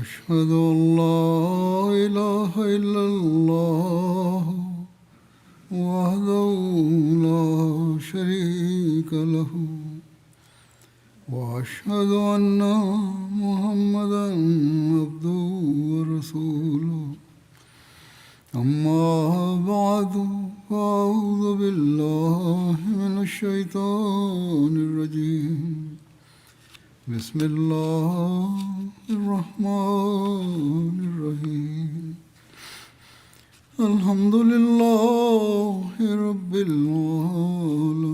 أشهد أن لا إله إلا الله وحده لا شريك له وأشهد أن محمدا عبده ورسوله أما بعد فأعوذ بالله من الشيطان الرجيم بسم الله الرحمن الرحيم الحمد لله رب العالمين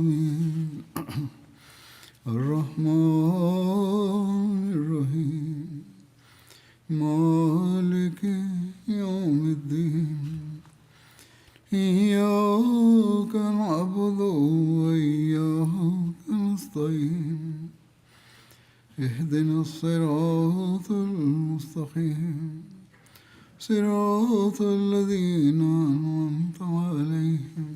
الرحمن الرحيم مالك يوم الدين إياك نعبد وإياك نستعين اهدنا الصراط المستقيم صراط الذين أنعمت عليهم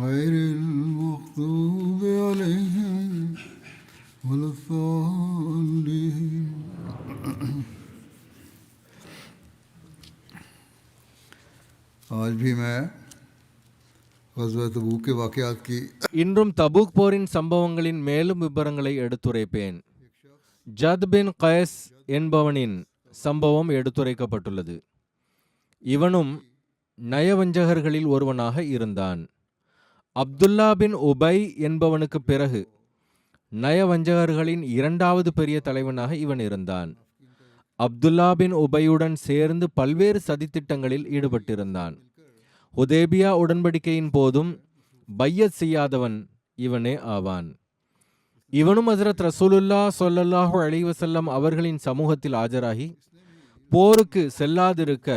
غير المغضوب عليهم ولا الضالين आज भी मैं ग़ज़वा तबूक के वाक़यात की இன்றும் தபூக் போரின் சம்பவங்களின் மேலும் விபரங்களை எடுத்துரைப்பேன். ஜத் பின் கயஸ் என்பவனின் சம்பவம் எடுத்துரைக்கப்பட்டுள்ளது. இவனும் நயவஞ்சகர்களில் ஒருவனாக இருந்தான். அப்துல்லா பின் உபை என்பவனுக்கு பிறகு நயவஞ்சகர்களின் இரண்டாவது பெரிய தலைவனாக இவன் இருந்தான். அப்துல்லா பின் உபையுடன் சேர்ந்து பல்வேறு சதித்திட்டங்களில் ஈடுபட்டிருந்தான். ஹுதேபியா உடன்படிக்கையின் போதும் பையத் செய்யாதவன் இவனே ஆவான். இவனும் ஹஜ்ரத் ரசூலுல்லாஹ் ஸல்லல்லாஹு அலைஹி வஸல்லம் அவர்களின் சமூகத்தில் ஆஜராகி போருக்கு செல்லாதிருக்க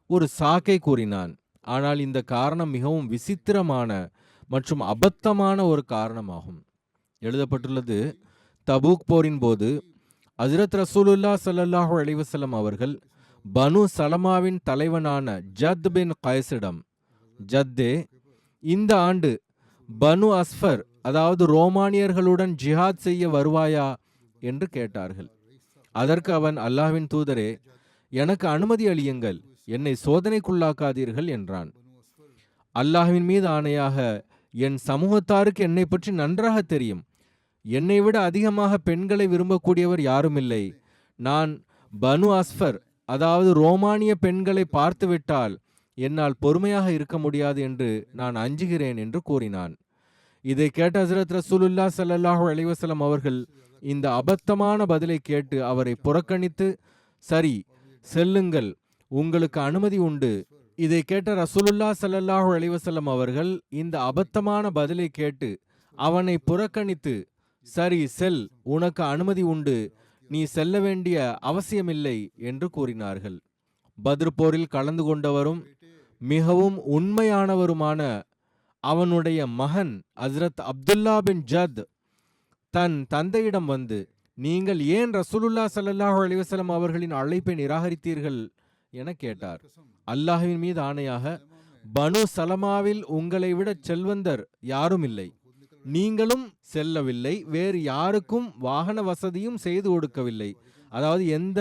ஒரு சாக்கை கூறினான். ஆனால் இந்த காரணம் மிகவும் விசித்திரமான மற்றும் அபத்தமான ஒரு காரணமாகும். எழுதப்பட்டுள்ளது, தபூக் போரின் போது ஹஜ்ரத் ரசூலுல்லாஹ் ஸல்லல்லாஹு அலைஹி வஸல்லம் அவர்கள் பனு சலமாவின் தலைவனான ஜத் பின் கயஸிடம், ஜத்தே, இந்த ஆண்டு பனு அஸ்ஃபர் அதாவது ரோமானியர்களுடன் ஜிஹாத் செய்ய வருவாயா என்று கேட்டார்கள். அதற்கு அவன், அல்லாஹ்வின் தூதரே, எனக்கு அனுமதி அளியுங்கள், என்னை சோதனைக்குள்ளாக்காதீர்கள் என்றான். அல்லாஹ்வின் மீது ஆணையாக என் சமூகத்தாருக்கு என்னை பற்றி நன்றாக தெரியும். என்னை விட அதிகமாக பெண்களை விரும்பக்கூடியவர் யாருமில்லை. நான் பனு அஸ்ஃபர் அதாவது ரோமானிய பெண்களை பார்த்துவிட்டால் என்னால் பொறுமையாக இருக்க முடியாது என்று நான் அஞ்சுகிறேன் என்று கூறினான். இதை கேட்ட ஹஜ்ரத் ரசூலுல்லாஹ் ஸல்லல்லாஹு அலைஹி வஸல்லம் அவர்கள் இந்த அபத்தமான பதிலை கேட்டு அவரை புறக்கணித்து, சரி செல்லுங்கள், உங்களுக்கு அனுமதி உண்டு. இதை கேட்ட ரசூலுல்லாஹ் ஸல்லல்லாஹு அலைஹி வஸல்லம் அவர்கள் இந்த அபத்தமான பதிலை கேட்டு அவனை புறக்கணித்து, சரி செல், உனக்கு அனுமதி உண்டு, நீ செல்ல வேண்டிய அவசியமில்லை என்று கூறினார்கள். பத்ர் போரில் கலந்து கொண்டவரும் மிகவும் உண்மையானவருமான அவனுடைய மகன் ஹஜ்ரத் அப்துல்லா பின் ஜத் தன் தந்தையிடம் வந்து, நீங்கள் ஏன் ரசூலுல்லாஹ் ஸல்லல்லாஹு அலைஹி வஸல்லம் அவர்களின் அழைப்பை நிராகரித்தீர்கள் என கேட்டார். அல்லாஹ்வின் மீது ஆணையாக, பனு சலமாவில் உங்களை விட செல்வந்தர் யாரும் இல்லை, நீங்களும் செல்லவில்லை, வேறு யாருக்கும் வாகன வசதியும் செய்து கொடுக்கவில்லை, அதாவது எந்த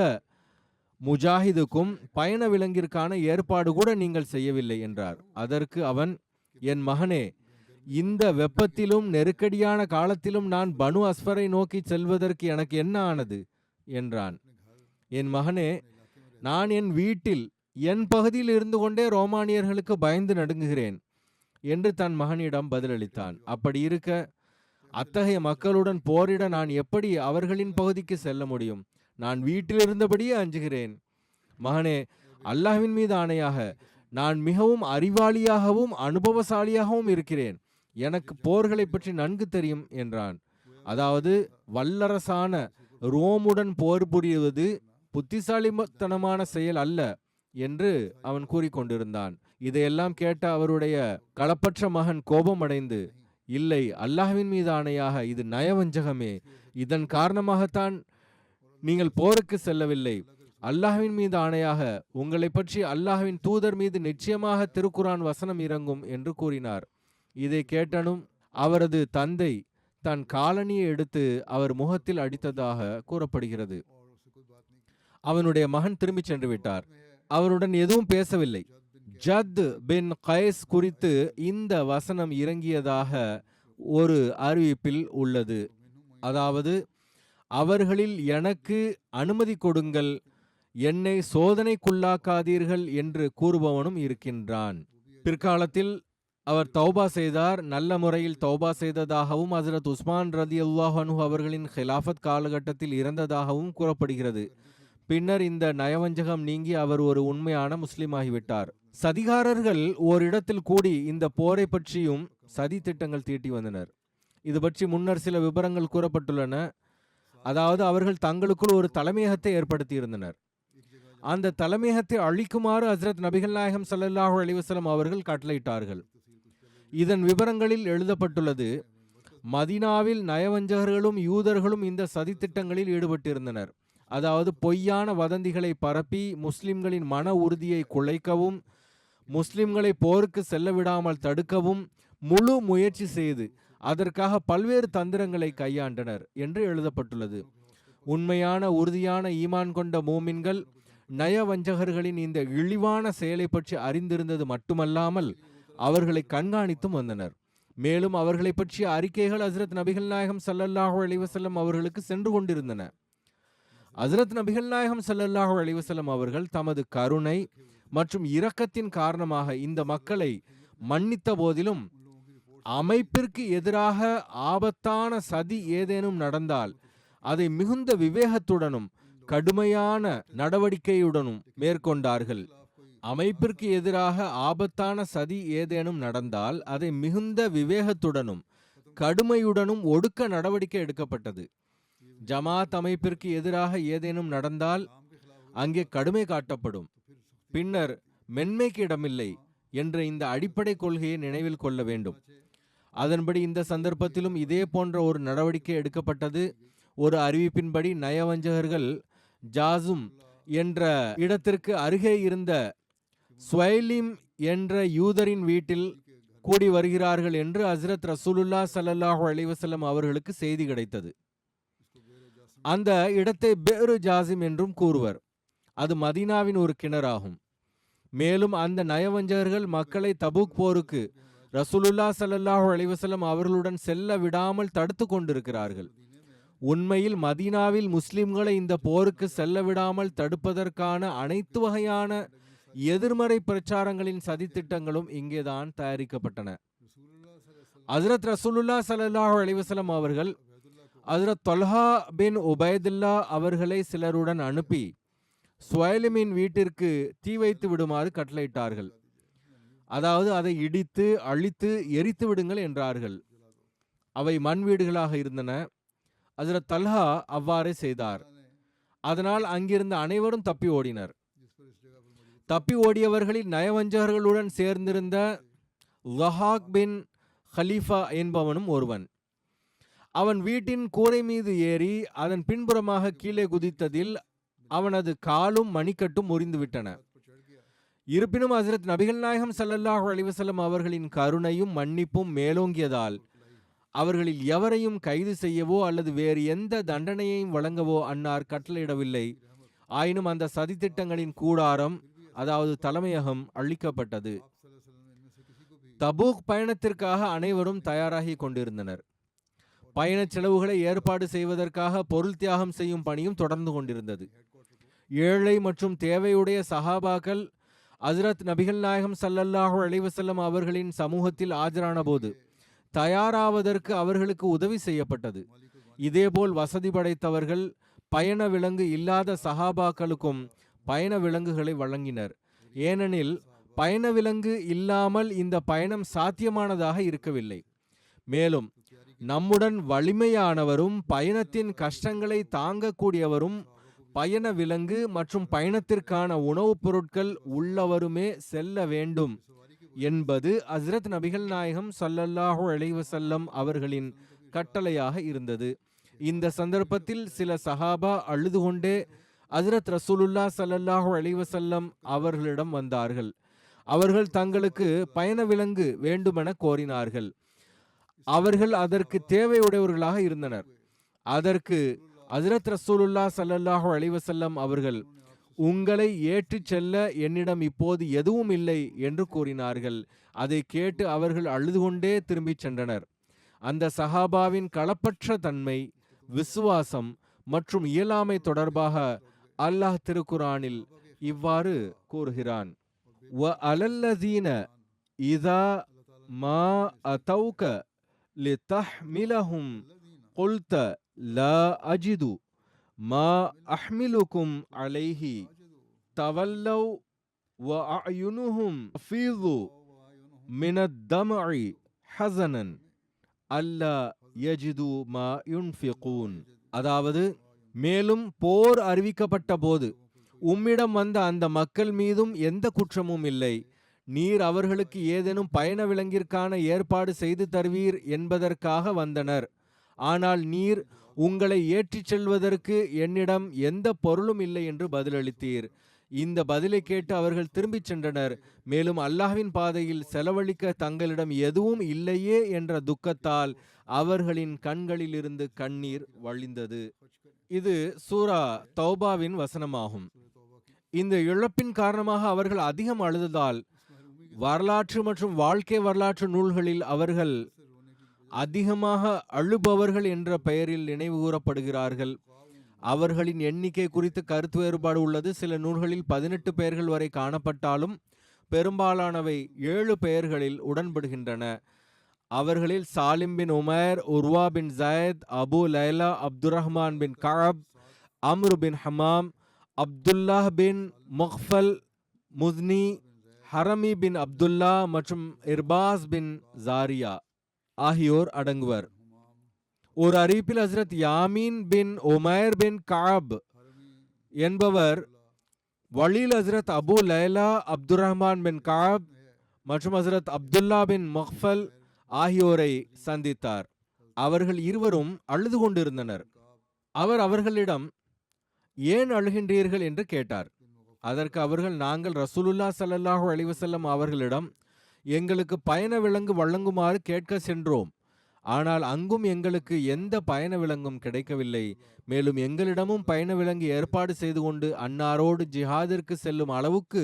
முஜாஹிதுக்கும் பயண விலங்கிற்கான ஏற்பாடு கூட நீங்கள் செய்யவில்லை என்றார். அதற்கு அவன், என் மகனே, இந்த வெப்பத்திலும் நெருக்கடியான காலத்திலும் நான் பனு அஸ்ஃபரை நோக்கி செல்வதற்கு எனக்கு என்ன ஆனது என்றான். என் மகனே, நான் என் வீட்டில் என் பகுதியில் இருந்து கொண்டே ரோமானியர்களுக்கு பயந்து நடுங்குகிறேன் என்று தன் மகனிடம் பதிலளித்தான். அப்படி இருக்க அத்தகைய மக்களுடன் போரிட நான் எப்படி அவர்களின் பகுதிக்கு செல்ல முடியும்? நான் வீட்டில் இருந்தபடியே அஞ்சுகிறேன். மகனே, அல்லாஹ்வின் மீது ஆணையாக நான் மிகவும் அறிவாளியாகவும் அனுபவசாலியாகவும் இருக்கிறேன். எனக்கு போர்களை பற்றி நன்கு தெரியும் என்றான். அதாவது வல்லரசான ரோமுடன் போர் புரிவது புத்திசாலித்தனமான செயல் அல்ல என்று அவன் கூறிக்கொண்டிருந்தான். இதையெல்லாம் கேட்ட அவருடைய களப்பற்ற மகன் கோபமடைந்து, இல்லை, அல்லாஹ்வின் மீது ஆணையாக இது நயவஞ்சகமே, இதன் காரணமாகத்தான் நீங்கள் போருக்கு செல்லவில்லை. அல்லாஹ்வின் மீது ஆணையாக உங்களை பற்றி அல்லாஹ்வின் தூதர் மீது நிச்சயமாக திருக்குரான் வசனம் இறங்கும் என்று கூறினார். இதை கேட்டனும் அவரது தந்தை தன் காலணியை எடுத்து அவர் முகத்தில் அடித்ததாக கூறப்படுகிறது. அவனுடைய மகன் திரும்பிச் சென்று விட்டார். அவருடன் எதுவும் பேசவில்லை. ஜத் பின் கைஸ் குறித்து இந்த வசனம் இறங்கியதாக ஒரு அறிவிப்பில் உள்ளது. அதாவது, அவர்களில் எனக்கு அனுமதி கொடுங்கள், என்னை சோதனைக்குள்ளாக்காதீர்கள் என்று கூறுபவனும் இருக்கின்றான். பிற்காலத்தில் அவர் தௌபா செய்தார். நல்ல முறையில் தௌபா செய்ததாகவும் ஹஜ்ரத் உஸ்மான் ரலியல்லாஹு அன்ஹு அவர்களின் ஹிலாஃபத் காலகட்டத்தில் இறந்ததாகவும் கூறப்படுகிறது. பின்னர் இந்த நயவஞ்சகம் நீங்கி அவர் ஒரு உண்மையான முஸ்லிம் ஆகிவிட்டார். சதிகாரர்கள் ஓரிடத்தில் கூடி இந்த போரை பற்றியும் சதி திட்டங்கள் தீட்டி வந்தனர். இது பற்றி முன்னர் சில விவரங்கள் கூறப்பட்டுள்ளன. அதாவது, அவர்கள் தங்களுக்குள் ஒரு தலைமையகத்தை ஏற்படுத்தியிருந்தனர். அந்த தலைமையகத்தை அழிக்குமாறு ஹஜ்ரத் நபிகள் நாயகம் ஸல்லல்லாஹு அலைஹி வஸல்லம் அவர்கள் கட்டளையிட்டார்கள். இதன் விவரங்களில் எழுதப்பட்டுள்ளது, மதீனாவில் நயவஞ்சகர்களும் யூதர்களும் இந்த சதித்திட்டங்களில் ஈடுபட்டிருந்தனர். அதாவது, பொய்யான வதந்திகளை பரப்பி முஸ்லிம்களின் மன உறுதியை குலைக்கவும், முஸ்லிம்களை போருக்கு செல்ல விடாமல் தடுக்கவும் முழு முயற்சி செய்து அதற்காக பல்வேறு தந்திரங்களை கையாண்டனர் என்று எழுதப்பட்டுள்ளது. உண்மையான உறுதியான ஈமான் கொண்ட மூமின்கள் நயவஞ்சகர்களின் இந்த இழிவான செயலை பற்றி அறிந்திருந்தது மட்டுமல்லாமல் அவர்களை கண்காணித்தும் வந்தனர். மேலும் அவர்களை பற்றிய அறிக்கைகள் ஹஜ்ரத் நபிகள் நாயகம் ஸல்லல்லாஹு அலைஹி வஸல்லம் அவர்களுக்கு சென்று கொண்டிருந்தன. ஹஜ்ரத் நபிகள் நாயகம் ஸல்லல்லாஹு அலைஹி வஸல்லம் அவர்கள் தமது கருணை மற்றும் இரக்கத்தின் காரணமாக இந்த மக்களை மன்னித்த போதிலும், அமைப்பிற்கு எதிராக ஆபத்தான சதி ஏதேனும் நடந்தால் அதை மிகுந்த விவேகத்துடனும் கடுமையான நடவடிக்கையுடனும் மேற்கொண்டார்கள். அமைப்பிற்கு எதிராக ஆபத்தான சதி ஏதேனும் நடந்தால் அதை மிகுந்த விவேகத்துடனும் கடுமையுடனும் ஒடுக்க நடவடிக்கை எடுக்கப்பட்டது. ஜமாத் அமைப்பிற்கு எதிராக ஏதேனும் நடந்தால் அங்கே கடுமை காட்டப்படும். பின்னர் மென்மைக்கு இடமில்லை என்ற இந்த அடிப்படை கொள்கையை நினைவில் கொள்ள வேண்டும். அதன்படி இந்த சந்தர்ப்பத்திலும் இதே போன்ற ஒரு நடவடிக்கை எடுக்கப்பட்டது. ஒரு அறிவிப்பின்படி நயவஞ்சகர்கள் ஜாசும் என்ற இடத்திற்கு அருகே இருந்த ஸ்வைலிம் என்ற யூதரின் வீட்டில் கூடி வருகிறார்கள் என்று ஹஜ்ரத் ரசூலுல்லாஹ் ஸல்லல்லாஹு அலைஹி வஸல்லம் அவர்களுக்கு செய்தி கிடைத்தது. அந்த இடத்தை பேரு ஜாசிம் என்றும் கூறுவர். அது மதீனாவின் ஒரு கிணறாகும். மேலும் அந்த நயவஞ்சகர்கள் மக்களை தபூக் போருக்கு ரசூலுல்லாஹ் ஸல்லல்லாஹு அலைஹி வஸல்லம் அவர்களுடன் செல்ல விடாமல் தடுத்து கொண்டிருக்கிறார்கள். உண்மையில் மதீனாவில் முஸ்லிம்களை இந்த போருக்கு செல்ல விடாமல் தடுப்பதற்கான அனைத்து வகையான எதிர்மறை பிரச்சாரங்களின் சதித்திட்டங்களும் இங்கேதான் தயாரிக்கப்பட்டன. ஹஜ்ரத் ரசூலுல்லாஹ் ஸல்லல்லாஹு அலைஹி வஸல்லம் அவர்கள் ஹஜ்ரத் தொல்ஹா பின் உபைதுல்லா அவர்களை சிலருடன் அனுப்பி ஸ்வைலிமின் வீட்டிற்கு தீ வைத்து விடுமாறு கட்டளையிட்டார்கள். அதாவது, அதை இடித்து அழித்து எரித்து விடுங்கள் என்றார்கள். அவை மண் வீடுகளாக இருந்தன. ஹஜ்ரத் தல்ஹா அவ்வாறே செய்தார். அதனால் அங்கிருந்த அனைவரும் தப்பி ஓடினர். தப்பி ஓடியவர்களில் நயவஞ்சகர்களுடன் சேர்ந்திருந்த லஹாக் பின் ஹலீஃபா என்பவனும் ஒருவன். அவன் வீட்டின் கூரை மீது ஏறி அதன் பின்புறமாக கீழே குதித்ததில் அவனது காலும் மணிக்கட்டும் முறிந்துவிட்டன. இருப்பினும் ஹஜ்ரத் நபிகள் நாயகம் ஸல்லல்லாஹு அலைஹி வஸல்லம் அவர்களின் கருணையும் மன்னிப்பும் மேலோங்கியதால் அவர்களில் எவரையும் கைது செய்யவோ அல்லது வேறு எந்த தண்டனையையும் வழங்கவோ அன்னார் கட்டளையிடவில்லை. ஆயினும் அந்த சதித்திட்டங்களின் கூடாரம், அதாவது தலைமையகம், அழிக்கப்பட்டது. தபூக் பயணத்திற்காக அனைவரும் தயாராகி கொண்டிருந்தனர். பயண செலவுகளை ஏற்பாடு செய்வதற்காக பொருள் தியாகம் செய்யும் பணியும் தொடர்ந்து கொண்டிருந்தது. ஏழை மற்றும் தேவையுடைய சஹாபாக்கள் ஹஜ்ரத் நபிகள் நாயகம் ஸல்லல்லாஹு அலைஹி வஸல்லம் அவர்களின் சமூகத்தில் ஆஜரான போது தயாராவதற்கு அவர்களுக்கு உதவி செய்யப்பட்டது. இதேபோல் வசதி படைத்தவர்கள் பயண விலங்கு இல்லாத சஹாபாக்களுக்கும் பயண விலங்குகளை வழங்கினர். ஏனெனில் பயண விலங்கு இல்லாமல் இந்த பயணம் சாத்தியமானதாக இருக்கவில்லை. மேலும் நம்முடன் வலிமையானவரும் பயணத்தின் கஷ்டங்களை தாங்கக்கூடியவரும் பயண விலங்கு மற்றும் பயணத்திற்கான உணவுப் பொருட்கள் உள்ளவருமே செல்ல வேண்டும் என்பது ஹஜ்ரத் நபிகள் நாயகம் ஸல்லல்லாஹு அலைஹி வஸல்லம் அவர்களின் கட்டளையாக இருந்தது. இந்த சந்தர்ப்பத்தில் சில சஹாபா அழுது கொண்டே ஹஜ்ரத் ரசூலுல்லாஹ் ஸல்லல்லாஹு அலைஹி வஸல்லம் அவர்களிடம் வந்தார்கள். அவர்கள் தங்களுக்கு பயண விலங்கு வேண்டுமென கோரினார்கள். அவர்கள் அதற்கு தேவையுடையவர்களாக இருந்தனர். அதற்கு ஹஜ்ரத் ரசூலுல்லாஹ் ஸல்லல்லாஹு அலைஹி வஸல்லம் அவர்கள் உங்களை ஏற்றிச் செல்ல என்னிடம் இப்போது எதுவும் இல்லை என்று கூறினார்கள். அதை கேட்டு அவர்கள் அழுது கொண்டே திரும்பிச் சென்றனர். அந்த சஹாபாவின் களப்பற்ற தன்மை, விசுவாசம் மற்றும் இயலாமை தொடர்பாக அல்லாஹ் திருக்குரானில் இவ்வாறு கூறுகிறான்: வ அலல்லதீன இதா மா அதௌக லிதஹ்மிலஹும் குல்த லா அஜிது மா அஹ்மிலுக்கும் அலைஹி தவல்லவ் வ அயுனுஹும் ஃபீது மினத் தம்இ ஹஸனன் அல்லா யஜிது மா யுன்ஃபிகூன். அதாவது, மேலும் போர் அறிவிக்கப்பட்ட போது உம்மிடம் வந்த அந்த மக்கள் மீதும் எந்த குற்றமும் இல்லை. நீர் அவர்களுக்கு ஏதேனும் பயண விலங்கிற்கான ஏற்பாடு செய்து தருவீர் என்பதற்காக வந்தனர். ஆனால் நீர் உங்களை ஏற்றிச் செல்வதற்கு என்னிடம் எந்த பொருளும் இல்லை என்று பதிலளித்தீர். இந்த பதிலை கேட்டு அவர்கள் திரும்பிச் சென்றனர். மேலும் அல்லாஹ்வின் பாதையில் செலவழிக்க தங்களிடம் எதுவும் இல்லையே என்ற துக்கத்தால் அவர்களின் கண்களிலிருந்து கண்ணீர் வழிந்தது. இது சூரா தௌபாவின் வசனமாகும். இந்த இழப்பின் காரணமாக அவர்கள் அதிகம் அழுததால் வரலாற்று மற்றும் வாழ்க்கை வரலாற்று நூல்களில் அவர்கள் அதிகமாக அழுபவர்கள் என்ற பெயரில் நினைவு கூறப்படுகிறார்கள். அவர்களின் எண்ணிக்கை குறித்து கருத்து வேறுபாடு உள்ளது. சில நூல்களில் 18 பெயர்கள் வரை காணப்பட்டாலும் பெரும்பாலானவை 7 பெயர்களில் உடன்படுகின்றன. அவர்களில் சாலிம் பின் உமைர், உர்வா பின் ஜயத், அபு லைலா, அப்துரஹ்மான் பின் கஅப், அம்ரு பின் ஹமாம், அப்துல்லாஹ் பின் முக்ஃபல் முஸ்னி, ஹரமி பின் அப்துல்லா மற்றும் இர்பாஸ் பின் ஜாரியா ஆகியோர் அடங்குவர். ஒரு அறிவிப்பில் ஹஸ்ரத் யாமீன் பின் உமைர் பின் கஅப் என்பவர் வழியில் ஹஸ்ரத் அபு லைலா, அப்துரஹ்மான் பின் கஅப் மற்றும் ஹஸ்ரத் அப்துல்லா பின் முக்ஃபல் ஆகியோரை சந்தித்தார். அவர்கள் இருவரும் அழுது கொண்டிருந்தனர். அவர் அவர்களிடம் ஏன் அழுகின்றீர்கள் என்று கேட்டார். அதற்கு அவர்கள், நாங்கள் ரசூலுல்லாஹ் ஸல்லல்லாஹு அலைஹி வஸல்லம் அவர்களிடம் எங்களுக்கு பயண விலங்கு வழங்குமாறு கேட்க சென்றோம். ஆனால் அங்கும் எங்களுக்கு எந்த பயண விலங்கும் கிடைக்கவில்லை. மேலும் எங்களிடமும் பயண விலங்கு ஏற்பாடு செய்து கொண்டு அன்னாரோடு ஜிஹாதிற்கு செல்லும் அளவுக்கு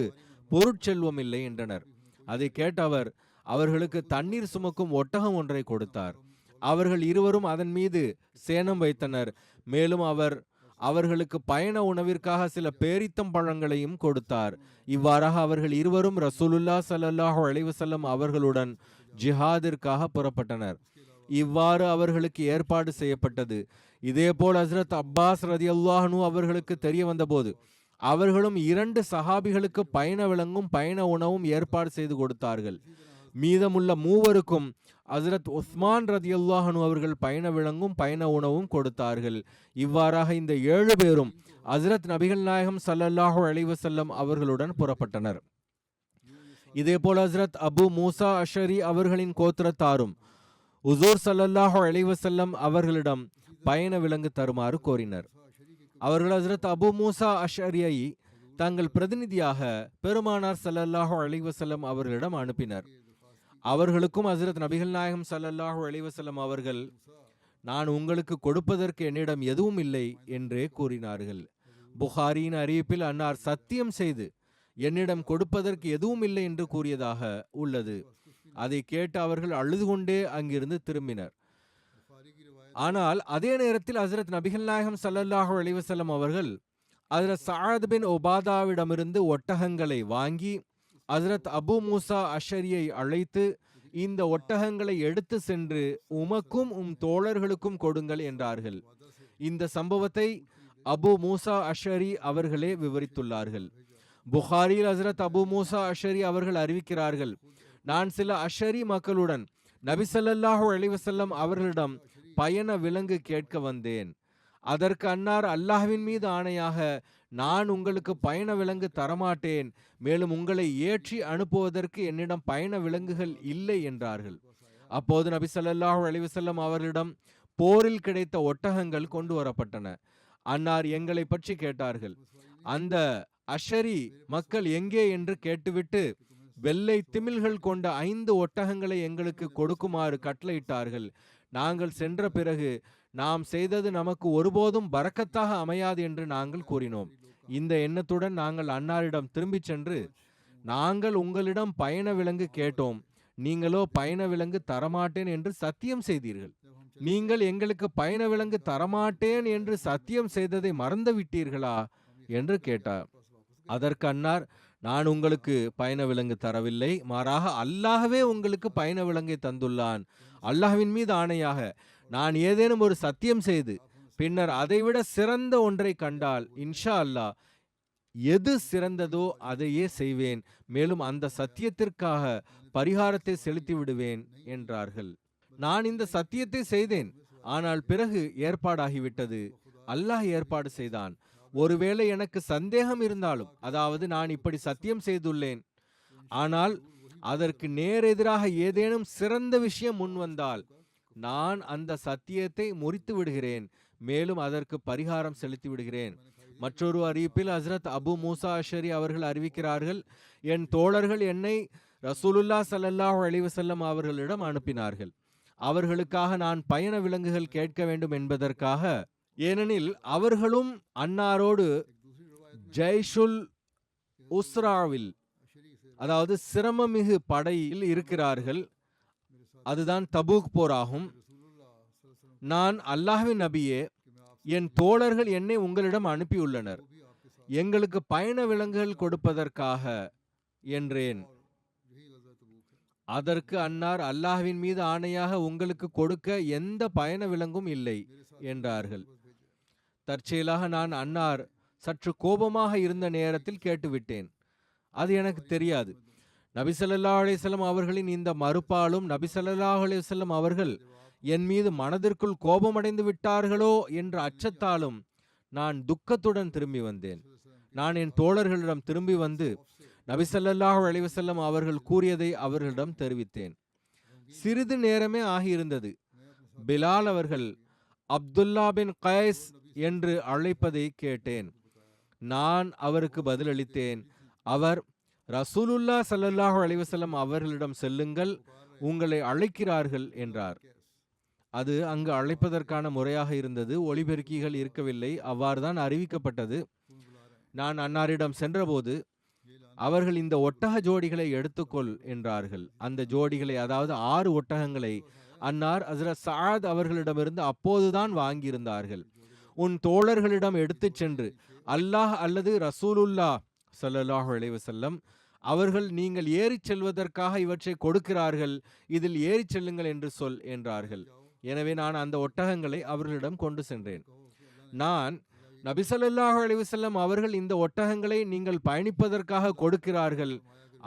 பொருட்செல்வம் இல்லை என்றனர். அதை கேட்ட அவர் அவர்களுக்கு தண்ணீர் சுமக்கும் ஒட்டகம் ஒன்றை கொடுத்தார். அவர்கள் இருவரும் அதன் மீது சேணம் வைத்தனர். மேலும் அவர் அவர்களுக்கு பயண உணவிற்காக சில பேரித்தம் பழங்களையும் கொடுத்தார். இவ்வாறாக அவர்கள் இருவரும் ரசூலுல்லாஹ் ஸல்லல்லாஹு அலைஹி வஸல்லம் அவர்களுடன் ஜிஹாதிற்காக புறப்பட்டனர். இவ்வாறு அவர்களுக்கு ஏற்பாடு செய்யப்பட்டது. இதேபோல் ஹஸ்ரத் அப்பாஸ் ரதியல்லாஹு அன்ஹு அவர்களுக்கு தெரிய வந்தபோது அவர்களும் 2 சஹாபிகளுக்கு பயண விலங்கும் பயண உணவும் ஏற்பாடு செய்து கொடுத்தார்கள். மீதமுள்ள 3 ஹஸ்ரத் உஸ்மான் ரதியல்லாஹு அன்ஹு அவர்கள் பயண விலங்கும் பயண உணவும் கொடுத்தார்கள். இவ்வாறாக இந்த 7 பேரும் ஹஸ்ரத் நபிகள் நாயகம் ஸல்லல்லாஹு அலைஹி வஸல்லம் அவர்களுடன் புறப்பட்டனர். இதேபோல் ஹஸ்ரத் அபு மூசா அஷரி அவர்களின் கோத்திரத்தாரும் உசூர் ஸல்லல்லாஹு அலைஹி வஸல்லம் அவர்களிடம் பயண விலங்கு தருமாறு கோரினர். அவர்கள் ஹஸ்ரத் அபு மூசா அஷரியை தங்கள் பிரதிநிதியாக பெருமானார் ஸல்லல்லாஹு அலைஹி வஸல்லம் அவர்களிடம் அனுப்பினர். அவர்களுக்கும் ஹஸ்ரத் நபிகள் நாயகம் ஸல்லல்லாஹு அலைஹி வஸல்லம் அவர்கள், நான் உங்களுக்கு கொடுப்பதற்கு என்னிடம் எதுவும் இல்லை என்றே கூறினார்கள். புகாரியின் அறிவிப்பில் அன்னார் சத்தியம் செய்து என்னிடம் கொடுப்பதற்கு எதுவும் இல்லை என்று கூறியதாக உள்ளது. அதை கேட்டு அவர்கள் அழுது கொண்டே அங்கிருந்து திரும்பினர். ஆனால் அதே நேரத்தில் ஹஸ்ரத் நபிகள் நாயகம் ஸல்லல்லாஹு அலைஹி வஸல்லம் அவர்கள் ஹஸ்ரத் சஅத் பின் உபாதாவிடமிருந்து ஒட்டகங்களை வாங்கி ஹஸ்ரத் அபு மூசா அஷரியை அழைத்து, இந்த ஒட்டகங்களை எடுத்து சென்று உமக்கும் தோழர்களுக்கும் கொடுங்கள் என்றார்கள். இந்த சம்பவத்தை அபு மூசா அஷரி அவர்களே விவரித்துள்ளார்கள். புகாரியில் ஹஸ்ரத் அபு மூசா அஷரி அவர்கள் அறிவிக்கிறார்கள், நான் சில அஷரி மக்களுடன் நபி ஸல்லல்லாஹு அலைஹி வஸல்லம் அவர்களிடம் பயண விலங்கு கேட்க வந்தேன். அதற்கு அன்னார், அல்லாஹ்வின் மீது ஆணையாக நான் உங்களுக்கு பயண விலங்கு தரமாட்டேன். மேலும் உங்களை ஏற்றி அனுப்புவதற்கு என்னிடம் பயண விலங்குகள் இல்லை என்றார்கள். அப்போது நபி ஸல்லல்லாஹு அலைஹி வஸல்லம் அவர்களிடம் போரில் கிடைத்த ஒட்டகங்கள் கொண்டு வரப்பட்டன. அன்னார் எங்களை பற்றி கேட்டார்கள். அந்த அஷரி மக்கள் எங்கே என்று கேட்டுவிட்டு வெள்ளை திமில்கள் கொண்ட 5 ஒட்டகங்களை எங்களுக்கு கொடுக்குமாறு கட்டளையிட்டார்கள். நாங்கள் சென்ற பிறகு நாம் செய்தது நமக்கு ஒருபோதும் பரக்கத்தாக அமையாது என்று நாங்கள் கூறினோம். இந்த எண்ணத்துடன் நாங்கள் அன்னாரிடம் திரும்பிச் சென்று, நாங்கள் உங்களிடம் பயண விலங்கு கேட்டோம், நீங்களோ பயண விலங்கு தரமாட்டேன் என்று சத்தியம் செய்தீர்கள். நீங்கள் எங்களுக்கு பயண விலங்கு தரமாட்டேன் என்று சத்தியம் செய்ததை மறந்து விட்டீர்களா என்று கேட்டார். அதற்கு அன்னார், நான் உங்களுக்கு பயண விலங்கு தரவில்லை, மாறாக அல்லாஹ்வே உங்களுக்கு பயண விலங்கை தந்துள்ளான். அல்லாஹ்வின் மீது ஆணையாக நான் ஏதேனும் ஒரு சத்தியம் செய்து பின்னர் அதைவிட சிறந்த ஒன்றை கண்டால் இன்ஷா அல்லாஹ் எது சிறந்ததோ அதையே செய்வேன், மேலும் அந்த சத்தியத்திற்காக பரிகாரத்தை செலுத்தி விடுவேன் என்றார்கள். நான் இந்த சத்தியத்தை செய்தேன், ஆனால் பிறகு ஏற்பாடாகிவிட்டது. அல்லாஹ் ஏற்பாடு செய்தான். ஒருவேளை எனக்கு சந்தேகம் இருந்தாலும், அதாவது நான் இப்படி சத்தியம் செய்துள்ளேன், ஆனால் அதற்கு நேரெதிராக ஏதேனும் சிறந்த விஷயம் முன் வந்தால் நான் அந்த சத்தியத்தை முறித்து விடுகிறேன், மேலும் அதற்கு பரிகாரம் செலுத்தி விடுகிறேன். மற்றொரு அறிவிப்பில் ஹஸ்ரத் அபு மூசா அஷரி அவர்கள் அறிவிக்கிறார்கள், என் தோழர்கள் என்னை ரசூலுல்லாஹ் ஸல்லல்லாஹு அலைஹி வஸல்லம் அவர்களிடம் அனுப்பினார்கள். அவர்களுக்காக நான் பயண விலங்குகள் கேட்க வேண்டும் என்பதற்காக. ஏனெனில் அவர்களும் அன்னாரோடு ஜெய்ஷுல் உஸ்ராவில், அதாவது சிரமமிகு படையில் இருக்கிறார்கள். அதுதான் தபூக் போராகும். நான் அல்லாஹ்வின் நபியே, என் தோழர்கள் என்னை உங்களிடம் அனுப்பியுள்ளனர், எங்களுக்கு பயண விலங்குகள் கொடுப்பதற்காக என்றேன். அதற்கு அன்னார், அல்லாஹ்வின் மீது ஆணையாக உங்களுக்கு கொடுக்க எந்த பயண விலங்கும் இல்லை என்றார்கள். தற்செயலாக நான் அன்னார் சற்று கோபமாக இருந்த நேரத்தில் கேட்டுவிட்டேன். அது எனக்கு தெரியாது. நபி ஸல்லல்லாஹு அலைஹி வஸல்லம் அவர்களின் இந்த மறுப்பாலும் நபி ஸல்லல்லாஹு அலைஹி வஸல்லம் அவர்கள் என் மீது மனதிற்குள் கோபமடைந்து விட்டார்களோ என்ற அச்சத்தாலும் நான் துக்கத்துடன் திரும்பி வந்தேன். நான் என் தோழர்களிடம் திரும்பி வந்து நபி ஸல்லல்லாஹு அலைஹி வஸல்லம் அவர்கள் கூறியதை அவர்களிடம் தெரிவித்தேன். சிறிது நேரமே ஆகியிருந்தது. பிலால் அவர்கள் அப்துல்லா பின் கைஸ் என்று அழைப்பதை கேட்டேன். நான் அவருக்கு பதிலளித்தேன். அவர், ரசூலுல்லாஹ் ஸல்லல்லாஹு அலைஹி வஸல்லம் அவர்களிடம் செல்லுங்கள், உங்களை அழைக்கிறார்கள் என்றார். அது அங்கு அழைப்பதற்கான முறையாக இருந்தது. ஒலிபெருக்கிகள் இருக்கவில்லை. அவ்வாறுதான் அறிவிக்கப்பட்டது. நான் அன்னாரிடம் சென்றபோது அவர்கள் இந்த ஒட்டக ஜோடிகளை எடுத்துக்கொள் என்றார்கள். அந்த ஜோடிகளை, அதாவது 6 ஒட்டகங்களை அன்னார் ஹஸ்ரத் சஅத் அவர்களிடமிருந்து அப்போதுதான் வாங்கியிருந்தார்கள். உன் தோழர்களிடம் எடுத்துச் சென்று அல்லாஹ் அல்லது ரசூலுல்லாஹ் ஸல்லல்லாஹு அலைஹி வஸல்லம் அவர்கள் நீங்கள் ஏறிச் செல்வதற்காக இவற்றை கொடுக்கிறார்கள், இதில் ஏறிச் செல்லுங்கள் என்று சொல் என்றார்கள். எனவே நான் அந்த ஒட்டகங்களை அவர்களிடம் கொண்டு சென்றேன். நான், நபி ஸல்லல்லாஹு அலைஹி வஸல்லம் அவர்கள் இந்த ஒட்டகங்களை நீங்கள் பயணிப்பதற்காக கொடுக்கிறார்கள்,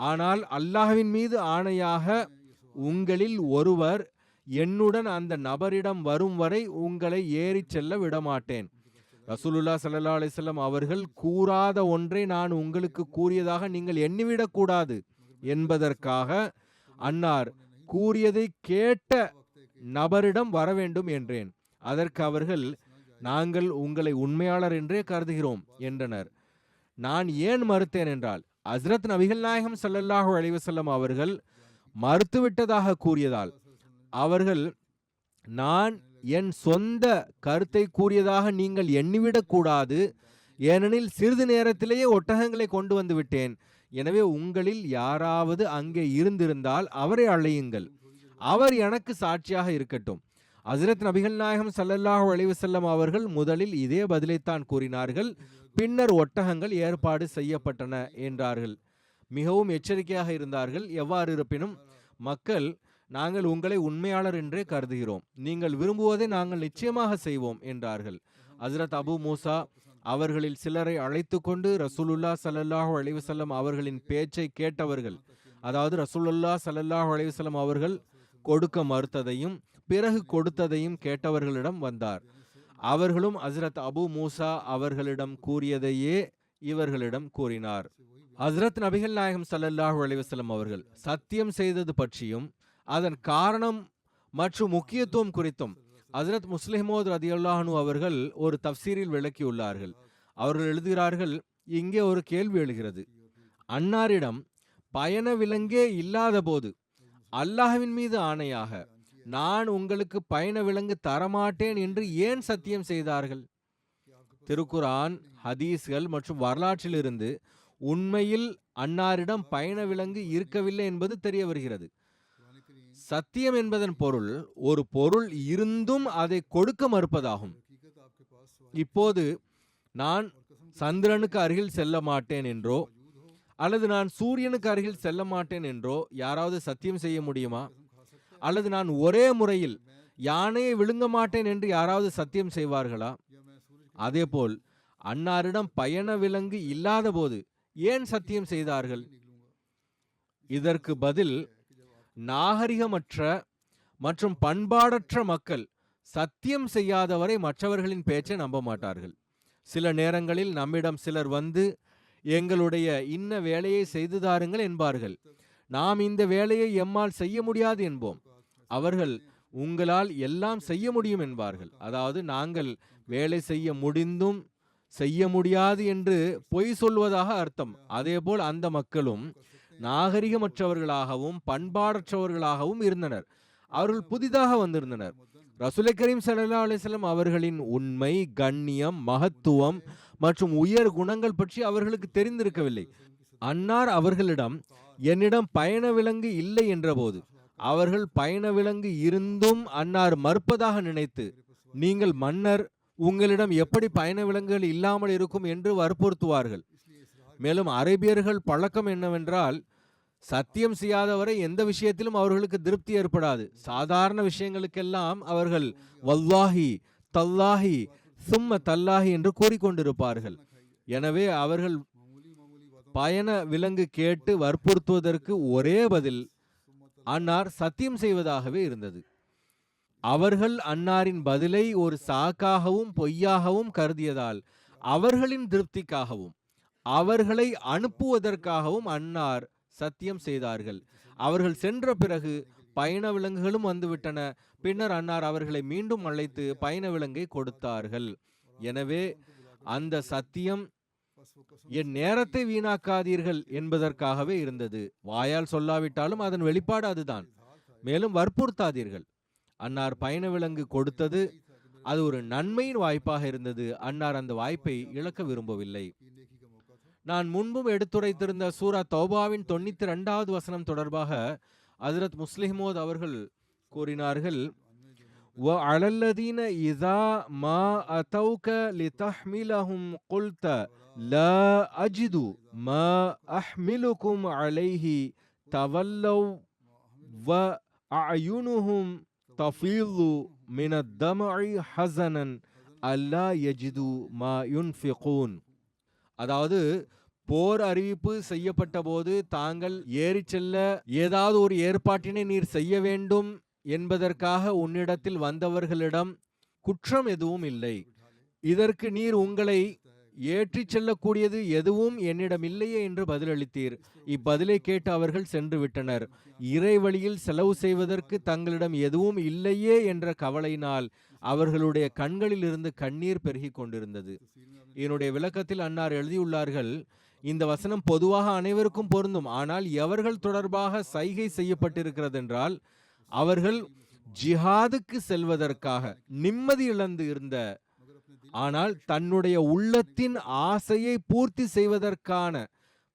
ஆனால் அல்லாஹ்வின் மீது ஆணையாக உங்களில் ஒருவர் என்னுடன் அந்த நபரிடம் வரும் வரை உங்களை ஏறிச் செல்ல விடமாட்டேன். ரசூலுல்லாஹ் ஸல்லல்லாஹு அலைஹி வஸல்லம் அவர்கள் கூறாத ஒன்றை நான் உங்களுக்கு கூறியதாக நீங்கள் எண்ணிவிடக் கூடாது என்பதற்காக அன்னார் கூறியதை கேட்ட நபரிடம் வர வேண்டும் என்றேன். அதற்கு அவர்கள், நாங்கள் உங்களை உண்மையாளர் என்றே கருதுகிறோம் என்றனர். நான் ஏன் மறுத்தேன் என்றால், ஹஸ்ரத் நபிகள் நாயகம் ஸல்லல்லாஹு அலைஹி வஸல்லம் அவர்கள் மறுத்துவிட்டதாக கூறியதால். அவர்கள், நான் என் சொந்த கருத்தை கூறியதாக நீங்கள் எண்ணிவிடக் கூடாது, ஏனெனில் சிறிது நேரத்திலேயே ஒட்டகங்களை கொண்டு வந்து விட்டேன். எனவே உங்களில் யாராவது அங்கே இருந்திருந்தால் அவரை அழையுங்கள், அவர் எனக்கு சாட்சியாக இருக்கட்டும். ஹஸ்ரத் நபிகள் நாயகம் ஸல்லல்லாஹு அலைஹி வஸல்லம் அவர்கள் முதலில் இதே பதிலைத்தான் கூறினார்கள். பின்னர் ஒட்டகங்கள் ஏற்பாடு செய்யப்பட்டன என்றார்கள். மிகவும் எச்சரிக்கையாக இருந்தார்கள். எவ்வாறு இருப்பினும் மக்கள், நாங்கள் உங்களை உண்மையாளர் என்றே கருதுகிறோம், நீங்கள் விரும்புவதை நாங்கள் நிச்சயமாக செய்வோம் என்றார்கள். ஹஸ்ரத் அபு மூசா அவர்களில் சிலரை அழைத்து கொண்டு ரசூலுல்லாஹ் ஸல்லல்லாஹு அலைஹி வஸல்லம் அவர்களின் பேச்சை கேட்டவர்கள், அதாவது ரசூலுல்லாஹ் ஸல்லல்லாஹு அலைஹி வஸல்லம் அவர்கள் கொடுக்க மறுத்ததையும் பிறகு கொடுத்ததையும் கேட்டவர்களிடம் வந்தார். அவர்களும் ஹஸ்ரத் அபு மூசா அவர்களிடம் கூறியதையே இவர்களிடம் கூறினார். ஹஸ்ரத் நபிகள் நாயகம் ஸல்லல்லாஹு அலைஹி வஸல்லம் அவர்கள் சத்தியம் செய்தது பற்றியும் அதன் காரணம் மற்றும் முக்கியத்துவம் குறித்தும் ஹஸ்ரத் முஸ்லிமோத் ரதியல்லாஹு அன்ஹு அவர்கள் ஒரு தஃப்சீரில் விளக்கியுள்ளார்கள். அவர்கள் எழுதுகிறார்கள், இங்கே ஒரு கேள்வி எழுகிறது. அன்னாரிடம் பயண விலங்கே இல்லாத போது அல்லாஹ்வின் மீது ஆணையாக நான் உங்களுக்கு பயண விலங்கு தரமாட்டேன் என்று ஏன் சத்தியம் செய்தார்கள்? திருக்குரான் ஹதீஸ்கள் மற்றும் வரலாற்றிலிருந்து உண்மையில் அன்னாரிடம் பயண விலங்கு இருக்கவில்லை என்பது தெரிய வருகிறது. சத்தியம் என்பதன் பொருள் ஒரு பொருள் இருந்தும் அதை கொடுக்க மறுப்பதாகும். இப்போது நான் சந்திரனுக்கு அருகில் செல்ல மாட்டேன் என்றோ அல்லது நான் சூரியனுக்கு அருகில் செல்ல மாட்டேன் என்றோ யாராவது சத்தியம் செய்ய முடியுமா? அல்லது நான் ஒரே முறையில் யானையை விழுங்க மாட்டேன் என்று யாராவது சத்தியம் செய்வார்களா? அதேபோல் அன்னாரிடம் பயண விலங்கு இல்லாத போது ஏன் சத்தியம் செய்தார்கள்? இதற்கு பதில், நாகரிகமற்ற மற்றும் பண்பாடற்ற மக்கள் சத்தியம் செய்யாதவரை மற்றவர்களின் பேச்சை நம்ப மாட்டார்கள். சில நேரங்களில் நம்மிடம் சிலர் வந்து எங்களுடைய இன்ன வேலையை செய்து தாருங்கள் என்பார்கள். நாம் இந்த வேலையை எம்மால் செய்ய முடியாது என்போம். அவர்கள் உங்களால் எல்லாம் செய்ய முடியும் என்பார்கள். அதாவது நாங்கள் வேலை செய்ய முடிந்தும் செய்ய முடியாது என்று பொய் சொல்வதாக அர்த்தம். அதேபோல் அந்த மக்களும் நாகரிகமற்றவர்களாகவும் பண்பாடற்றவர்களாகவும் இருந்தனர். அவர்கள் புதிதாக வந்திருந்தனர். ரசூலை கரீம் ஸல்லல்லாஹு அலைஹி வஸல்லம் அவர்களின் உண்மை, கண்ணியம், மகத்துவம் மற்றும் உயர் குணங்கள் பற்றி அவர்களுக்கு தெரிந்திருக்கவில்லை. அன்னார் அவர்களிடம் என்னிடம் பயண விலங்கு இல்லை என்றபோது அவர்கள் பயண விலங்கு இருந்தும் அன்னார் மறுப்பதாக நினைத்து, நீங்கள் மன்னர், உங்களிடம் எப்படி பயண விலங்குகள் இல்லாமல் இருக்கும் என்று வற்புறுத்துவார்கள். மேலும் அரேபியர்கள் பழக்கம் என்னவென்றால், சத்தியம் செய்யாதவரை எந்த விஷயத்திலும் அவர்களுக்கு திருப்தி ஏற்படாது. சாதாரண விஷயங்களுக்கெல்லாம் அவர்கள் வல்லாஹி, தல்லாஹி, சும்ம தல்லாஹி என்று கூறிக்கொண்டிருப்பார்கள். எனவே அவர்கள் பயண விலங்கு கேட்டு வற்புறுத்துவதற்கு ஒரே பதில் அன்னார் சத்தியம் செய்வதாகவே இருந்தது. அவர்கள் அன்னாரின் பதிலை ஒரு சாக்காகவும் பொய்யாகவும் கருதியதால் அவர்களின் திருப்திக்காகவும் அவர்களை அனுப்புவதற்காகவும் அன்னார் சத்தியம் செய்தார்கள். அவர்கள் சென்ற பிறகு பயண விலங்குகளும் வந்துவிட்டன. பின்னர் அன்னார் அவர்களை மீண்டும் அழைத்து பயண விலங்கை கொடுத்தார்கள். எனவே அந்த சத்தியம் என் நேரத்தை வீணாக்காதீர்கள் என்பதற்காகவே இருந்தது. வாயால் சொல்லாவிட்டாலும் அதன் வெளிப்பாடு அதுதான். மேலும் வற்புறுத்தாதீர்கள். அன்னார் பயண விலங்கு கொடுத்தது அது ஒரு நன்மையின் வாய்ப்பாக இருந்தது. அன்னார் அந்த வாய்ப்பை இழக்க விரும்பவில்லை. நான் முன்பும் எடுத்துரைத்திருந்த சூரா தௌபாவின் 92வது வசனம் தொடர்பாக ஹஜ்ரத் முஸ்லிமோத் அவர்கள் கூறினார்கள், وَعَلَى الَّذِينَ إِذَا مَا أَتَوْكَ لِتَحْمِلَهُمْ قُلْتَ لَا أَجِدُ مَا أَحْمِلُكُمْ عَلَيْهِ تَوَلَّوْا وَأَعْيُنُهُمْ تَفِيضُ مِنَ الدَّمْعِ حَزَنًا أَلَّا يَجِدُوا مَا يُنْفِقُونَ. அதாவது, போர் அறிவிப்பு செய்யப்பட்ட போது தாங்கள் ஏறிச் செல்ல ஏதாவது ஒரு ஏற்பாட்டினை நீர் செய்ய வேண்டும் என்பதற்காக உன்னிடத்தில் வந்தவர்களிடம் குற்றம் எதுவும் இல்லை. இதற்கு நீர் உங்களை ஏற்றிச் செல்லக்கூடியது எதுவும் என்னிடம் இல்லையே என்று பதிலளித்தீர். இப்பதிலை கேட்டு அவர்கள் சென்று விட்டனர். இறை வழியில் செலவு செய்வதற்கு தங்களிடம் எதுவும் இல்லையே என்ற கவலையினால் அவர்களுடைய கண்களில் இருந்து கண்ணீர் பெருகிக் கொண்டிருந்தது. என்னுடைய விளக்கத்தில் அன்னார் எழுதியுள்ளார்கள், இந்த வசனம் பொதுவாக அனைவருக்கும் பொருந்தும். ஆனால் எவர்கள் தொடர்பாக சைகை செய்யப்பட்டிருக்கிறது என்றால், அவர்கள் ஜிஹாதுக்கு செல்வதற்காக நிம்மதி இழந்து இருந்த, ஆனால் தன்னுடைய உள்ளத்தின் ஆசையை பூர்த்தி செய்வதற்கான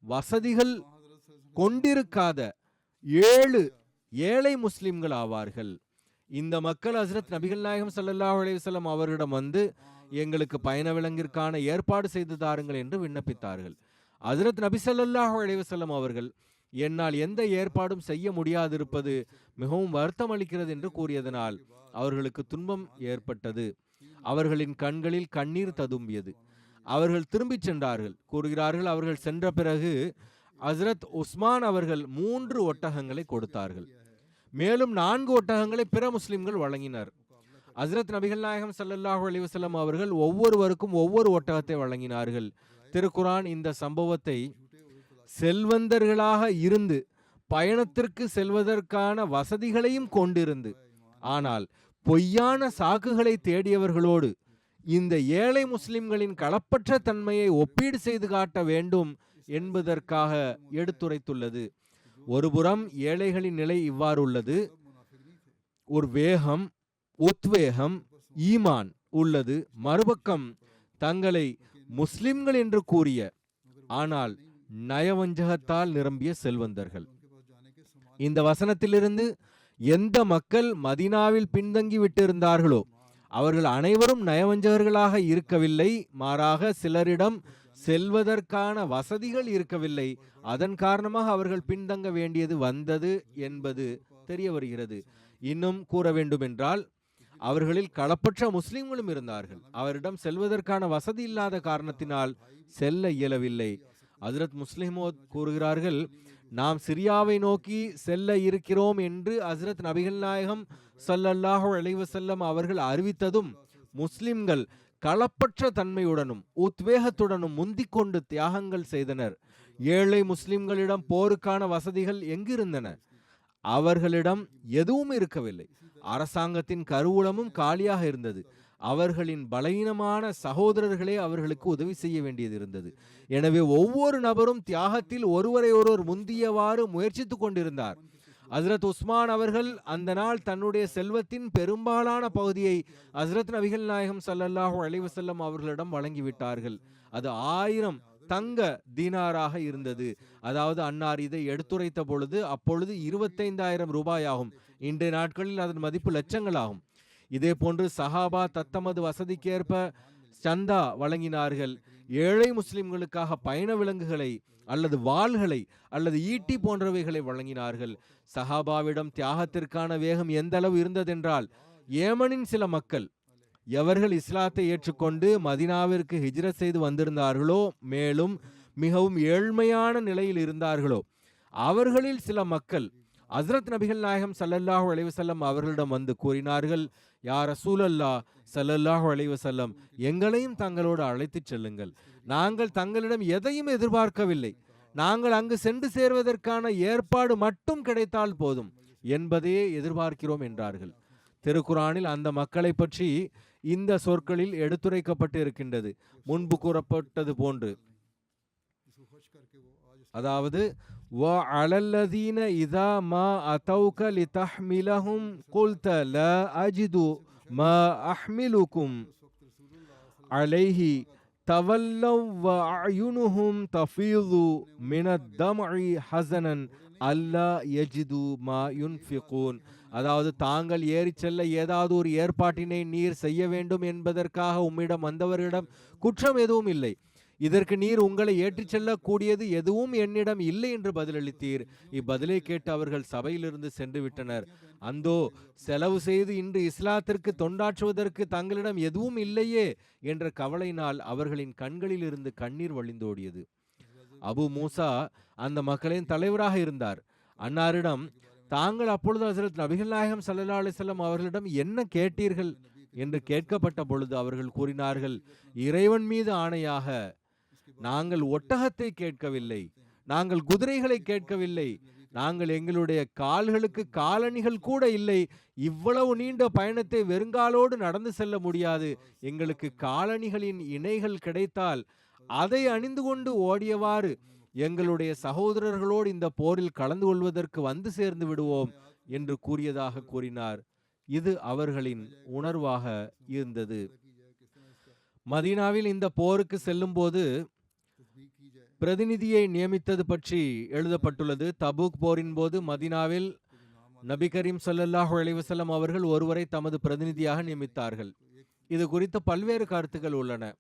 வசதிகள் கொண்டிருக்காத 7 ஏழை முஸ்லிம்கள் ஆவார்கள். இந்த மக்கள் ஹஜ்ரத் நபிகள் நாயகம் ஸல்லல்லாஹு அலைஹி வஸல்லம் அவரிடம் வந்து, எங்களுக்கு பயண விலங்கிற்கான ஏற்பாடு செய்து தாருங்கள் என்று விண்ணப்பித்தார்கள். ஹஜ்ரத் நபி ஸல்லல்லாஹு அலைஹி வஸல்லம் அவர்கள், என்னால் எந்த ஏற்பாடும் செய்ய முடியாதிருப்பது மிகவும் வருத்தம் அளிக்கிறது என்று கூறியதனால் அவர்களுக்கு துன்பம் ஏற்பட்டது. அவர்களின் கண்களில் கண்ணீர் ததும்பியது. அவர்கள் திரும்பிச் சென்றார்கள். கூறுகிறார்கள், அவர்கள் சென்ற பிறகு ஹஜ்ரத் உஸ்மான் அவர்கள் 3 ஒட்டகங்களை கொடுத்தார்கள். மேலும் 4 ஒட்டகங்களை பிற முஸ்லிம்கள் வழங்கினர். ஹஜ்ரத் நபிகள் நாயகம் ஸல்லல்லாஹு அலைஹி வஸல்லம் அவர்கள் ஒவ்வொருவருக்கும் ஒவ்வொரு ஒட்டகத்தை வழங்கினார்கள். திருக்குரான் இந்த சம்பவத்தை செல்வந்தர்களாக இருந்து பயணத்திற்கு செல்வதற்கான வசதிகளையும் கொண்டிருந்து ஆனால் பொய்யான சாக்குகளை தேடியவர்களோடு இந்த ஏழை முஸ்லிம்களின் களப்பற்ற தன்மையை ஒப்பீடு செய்து காட்ட வேண்டும் என்பதற்காக எடுத்துரைத்துள்ளது. ஒருபுறம் ஏழைகளின் நிலை இவ்வாறு உள்ளது, ஒரு வேகம், உத்வேகம், ஈமான் உள்ளது. மறுபக்கம் தங்களை முஸ்லிம்கள் என்று கூறிய ஆனால் நயவஞ்சகத்தால் நிரம்பிய செல்வந்தர்கள். இந்த வசனத்திலிருந்து எந்த மக்கள் மதீனாவில் பின்தங்கி விட்டிருந்தார்களோ அவர்கள் அனைவரும் நயவஞ்சகர்களாக இருக்கவில்லை, மாறாக சிலரிடம் செல்வதற்கான வசதிகள் இருக்கவில்லை, அதன் காரணமாக அவர்கள் பின்தங்க வேண்டியது வந்தது என்பது தெரிய வருகிறது. இன்னும் கூற வேண்டுமென்றால் அவர்களில் களப்பற்ற முஸ்லிம்களும் இருந்தார்கள். அவரிடம் செல்வதற்கான வசதி இல்லாத காரணத்தினால் செல்ல இயலவில்லை. ஹஜ்ரத் முஸ்லிமோத் கூறுகிறார்கள், நாம் சிரியாவை நோக்கி செல்ல இருக்கிறோம் என்று ஹஜ்ரத் நபிகள் நாயகம் ஸல்லல்லாஹு அலைஹி வஸல்லம் அவர்கள் அறிவித்ததும் முஸ்லிம்கள் களப்பற்ற தன்மையுடனும் உத்வேகத்துடனும் முந்திக்கொண்டு தியாகங்கள் செய்தனர். ஏழை முஸ்லிம்களிடம் போருக்கான வசதிகள் எங்கிருந்தன? அவர்களிடம் எதுவும் இருக்கவில்லை. அரசாங்கத்தின் கருவூலமும் காலியாக இருந்தது. அவர்களின் பலவீனமான சகோதரர்களே அவர்களுக்கு உதவி செய்ய வேண்டியது இருந்தது. எனவே ஒவ்வொரு நபரும் தியாகத்தில் ஒருவரை ஒருவர் முந்தியவாறு முயற்சித்துக் கொண்டிருந்தார். ஹஜ்ரத் உஸ்மான் அவர்கள் அந்த நாள் தன்னுடைய செல்வத்தின் பெரும்பாலான பகுதியை ஹஜ்ரத் நபிகள் நாயகம் ஸல்லல்லாஹு அலைஹி வஸல்லம் அவர்களிடம் வழங்கிவிட்டார்கள். அது 1000 தங்க தீனாராக இருந்தது. அதாவது அன்னார் இதை எடுத்துரைத்த பொழுது அப்பொழுது 25,000 ரூபாயாகும். இன்றைய நாட்களில் அதன் மதிப்பு லட்சங்கள் ஆகும். இதே போன்று சஹாபா தத்தமது வசதிக்கேற்ப சந்தா வழங்கினார்கள். ஏழை முஸ்லிம்களுக்காக பயண விலங்குகளை அல்லது வாள்களை அல்லது ஈட்டி போன்றவைகளை வழங்கினார்கள். சஹாபாவிடம் தியாகத்திற்கான வேகம் எந்த அளவு இருந்ததென்றால், ஏமனின் சில மக்கள் எவர்கள் இஸ்லாத்தை ஏற்றுக்கொண்டு மதினாவிற்கு ஹிஜ்ரத் செய்து வந்திருந்தார்களோ, மேலும் மிகவும் ஏழ்மையான நிலையில் இருந்தார்களோ, அவர்களில் சில மக்கள் ஹஜ்ரத் நபிகள் நாயகம் ஸல்லல்லாஹு அலைஹி வஸல்லம் அவர்களிடம் வந்து கூறினார்கள், யா ரசூலல்லாஹ் ஸல்லல்லாஹு அலைஹி வஸல்லம், எங்களையும் தங்களோடு அழைத்துச் செல்லுங்கள். நாங்கள் தங்களிடம் எதையும் எதிர்பார்க்கவில்லை. நாங்கள் அங்கு சென்று சேர்வதற்கான ஏற்பாடு மட்டும் கிடைத்தால் போதும் என்பதையே எதிர்பார்க்கிறோம் என்றார்கள். திருக்குரானில் அந்த மக்களை பற்றி இந்த சொற்களில் எடுத்துரைக்கப்பட்டு இருக்கின்றது. முன்பு கூறப்பட்டது போன்று, அதாவது وَعَلَى الَّذِينَ إِذَا مَا أَتَوْكَ لِتَحْمِلَهُمْ قُلْتَ لَا أَجِدُ مَا أَحْمِلُكُمْ عَلَيْهِ تَوَلَّوْا وَأَعْيُنُهُمْ تَفِيضُ مِنَ الدَّمْعِ حَزَنًا أَلَّا يَجِدُوا مَا يُنْفِقُونَ. அதாவது தாங்கள் ஏறிச் செல்ல ஏதாவது ஒரு ஏற்பாட்டினை நீர் செய்ய வேண்டும் என்பதற்காக உம்மிடம் வந்தவரிடம் குற்றம் எதுவும் இல்லை. இதற்கு நீர் உங்களை ஏற்றிச் செல்லக்கூடியது எதுவும் என்னிடம் இல்லை என்று பதிலளித்தீர். இப்பதிலை கேட்டு அவர்கள் சபையிலிருந்து சென்று விட்டனர். அந்தோ செலவு செய்து இன்று இஸ்லாத்திற்கு தொண்டாற்றுவதற்கு தங்களிடம் எதுவும் இல்லையே என்ற கவலையினால் அவர்களின் கண்களில் இருந்து கண்ணீர் வழிந்தோடியது. அபு மூசா அந்த மக்களின் தலைவராக இருந்தார். அன்னாரிடம் தாங்கள் அப்பொழுது ஹஜ்ரத் நபிகள் நாயகம் ஸல்லல்லாஹு அலைஹி வஸல்லம் அவர்களிடம் என்ன கேட்டீர்கள் என்று கேட்கப்பட்ட பொழுது அவர்கள் கூறினார்கள், இறைவன் மீது ஆணையாக நாங்கள் ஒட்டகத்தை கேட்கவில்லை, நாங்கள் குதிரைகளை கேட்கவில்லை, நாங்கள் எங்களுடைய கால்களுக்கு காலணிகள் கூட இல்லை. இவ்வளவு நீண்ட பயணத்தை வெறுங்காலோடு நடந்து செல்ல முடியாது. எங்களுக்கு காலணிகளின் இணைகள் கிடைத்தால் அதை அணிந்து கொண்டு ஓடியவாறு எங்களுடைய சகோதரர்களோடு இந்த போரில் கலந்து கொள்வதற்கு வந்து சேர்ந்து விடுவோம் என்று கூறியதாக கூறினார். இது அவர்களின் உணர்வாக இருந்தது. மதீனாவில் இந்த போருக்கு செல்லும் போது பிரதிநிதியை நியமித்தது பற்றி எழுதப்பட்டுள்ளது. தபூக் போரின் போது மதீனாவில் நபி கரீம் ஸல்லல்லாஹு அலைஹி வஸல்லம் அவர்கள் ஒருவரை தமது பிரதிநிதியாக நியமித்தார்கள். இது குறித்த பல்வேறு கருத்துக்கள் உள்ளன.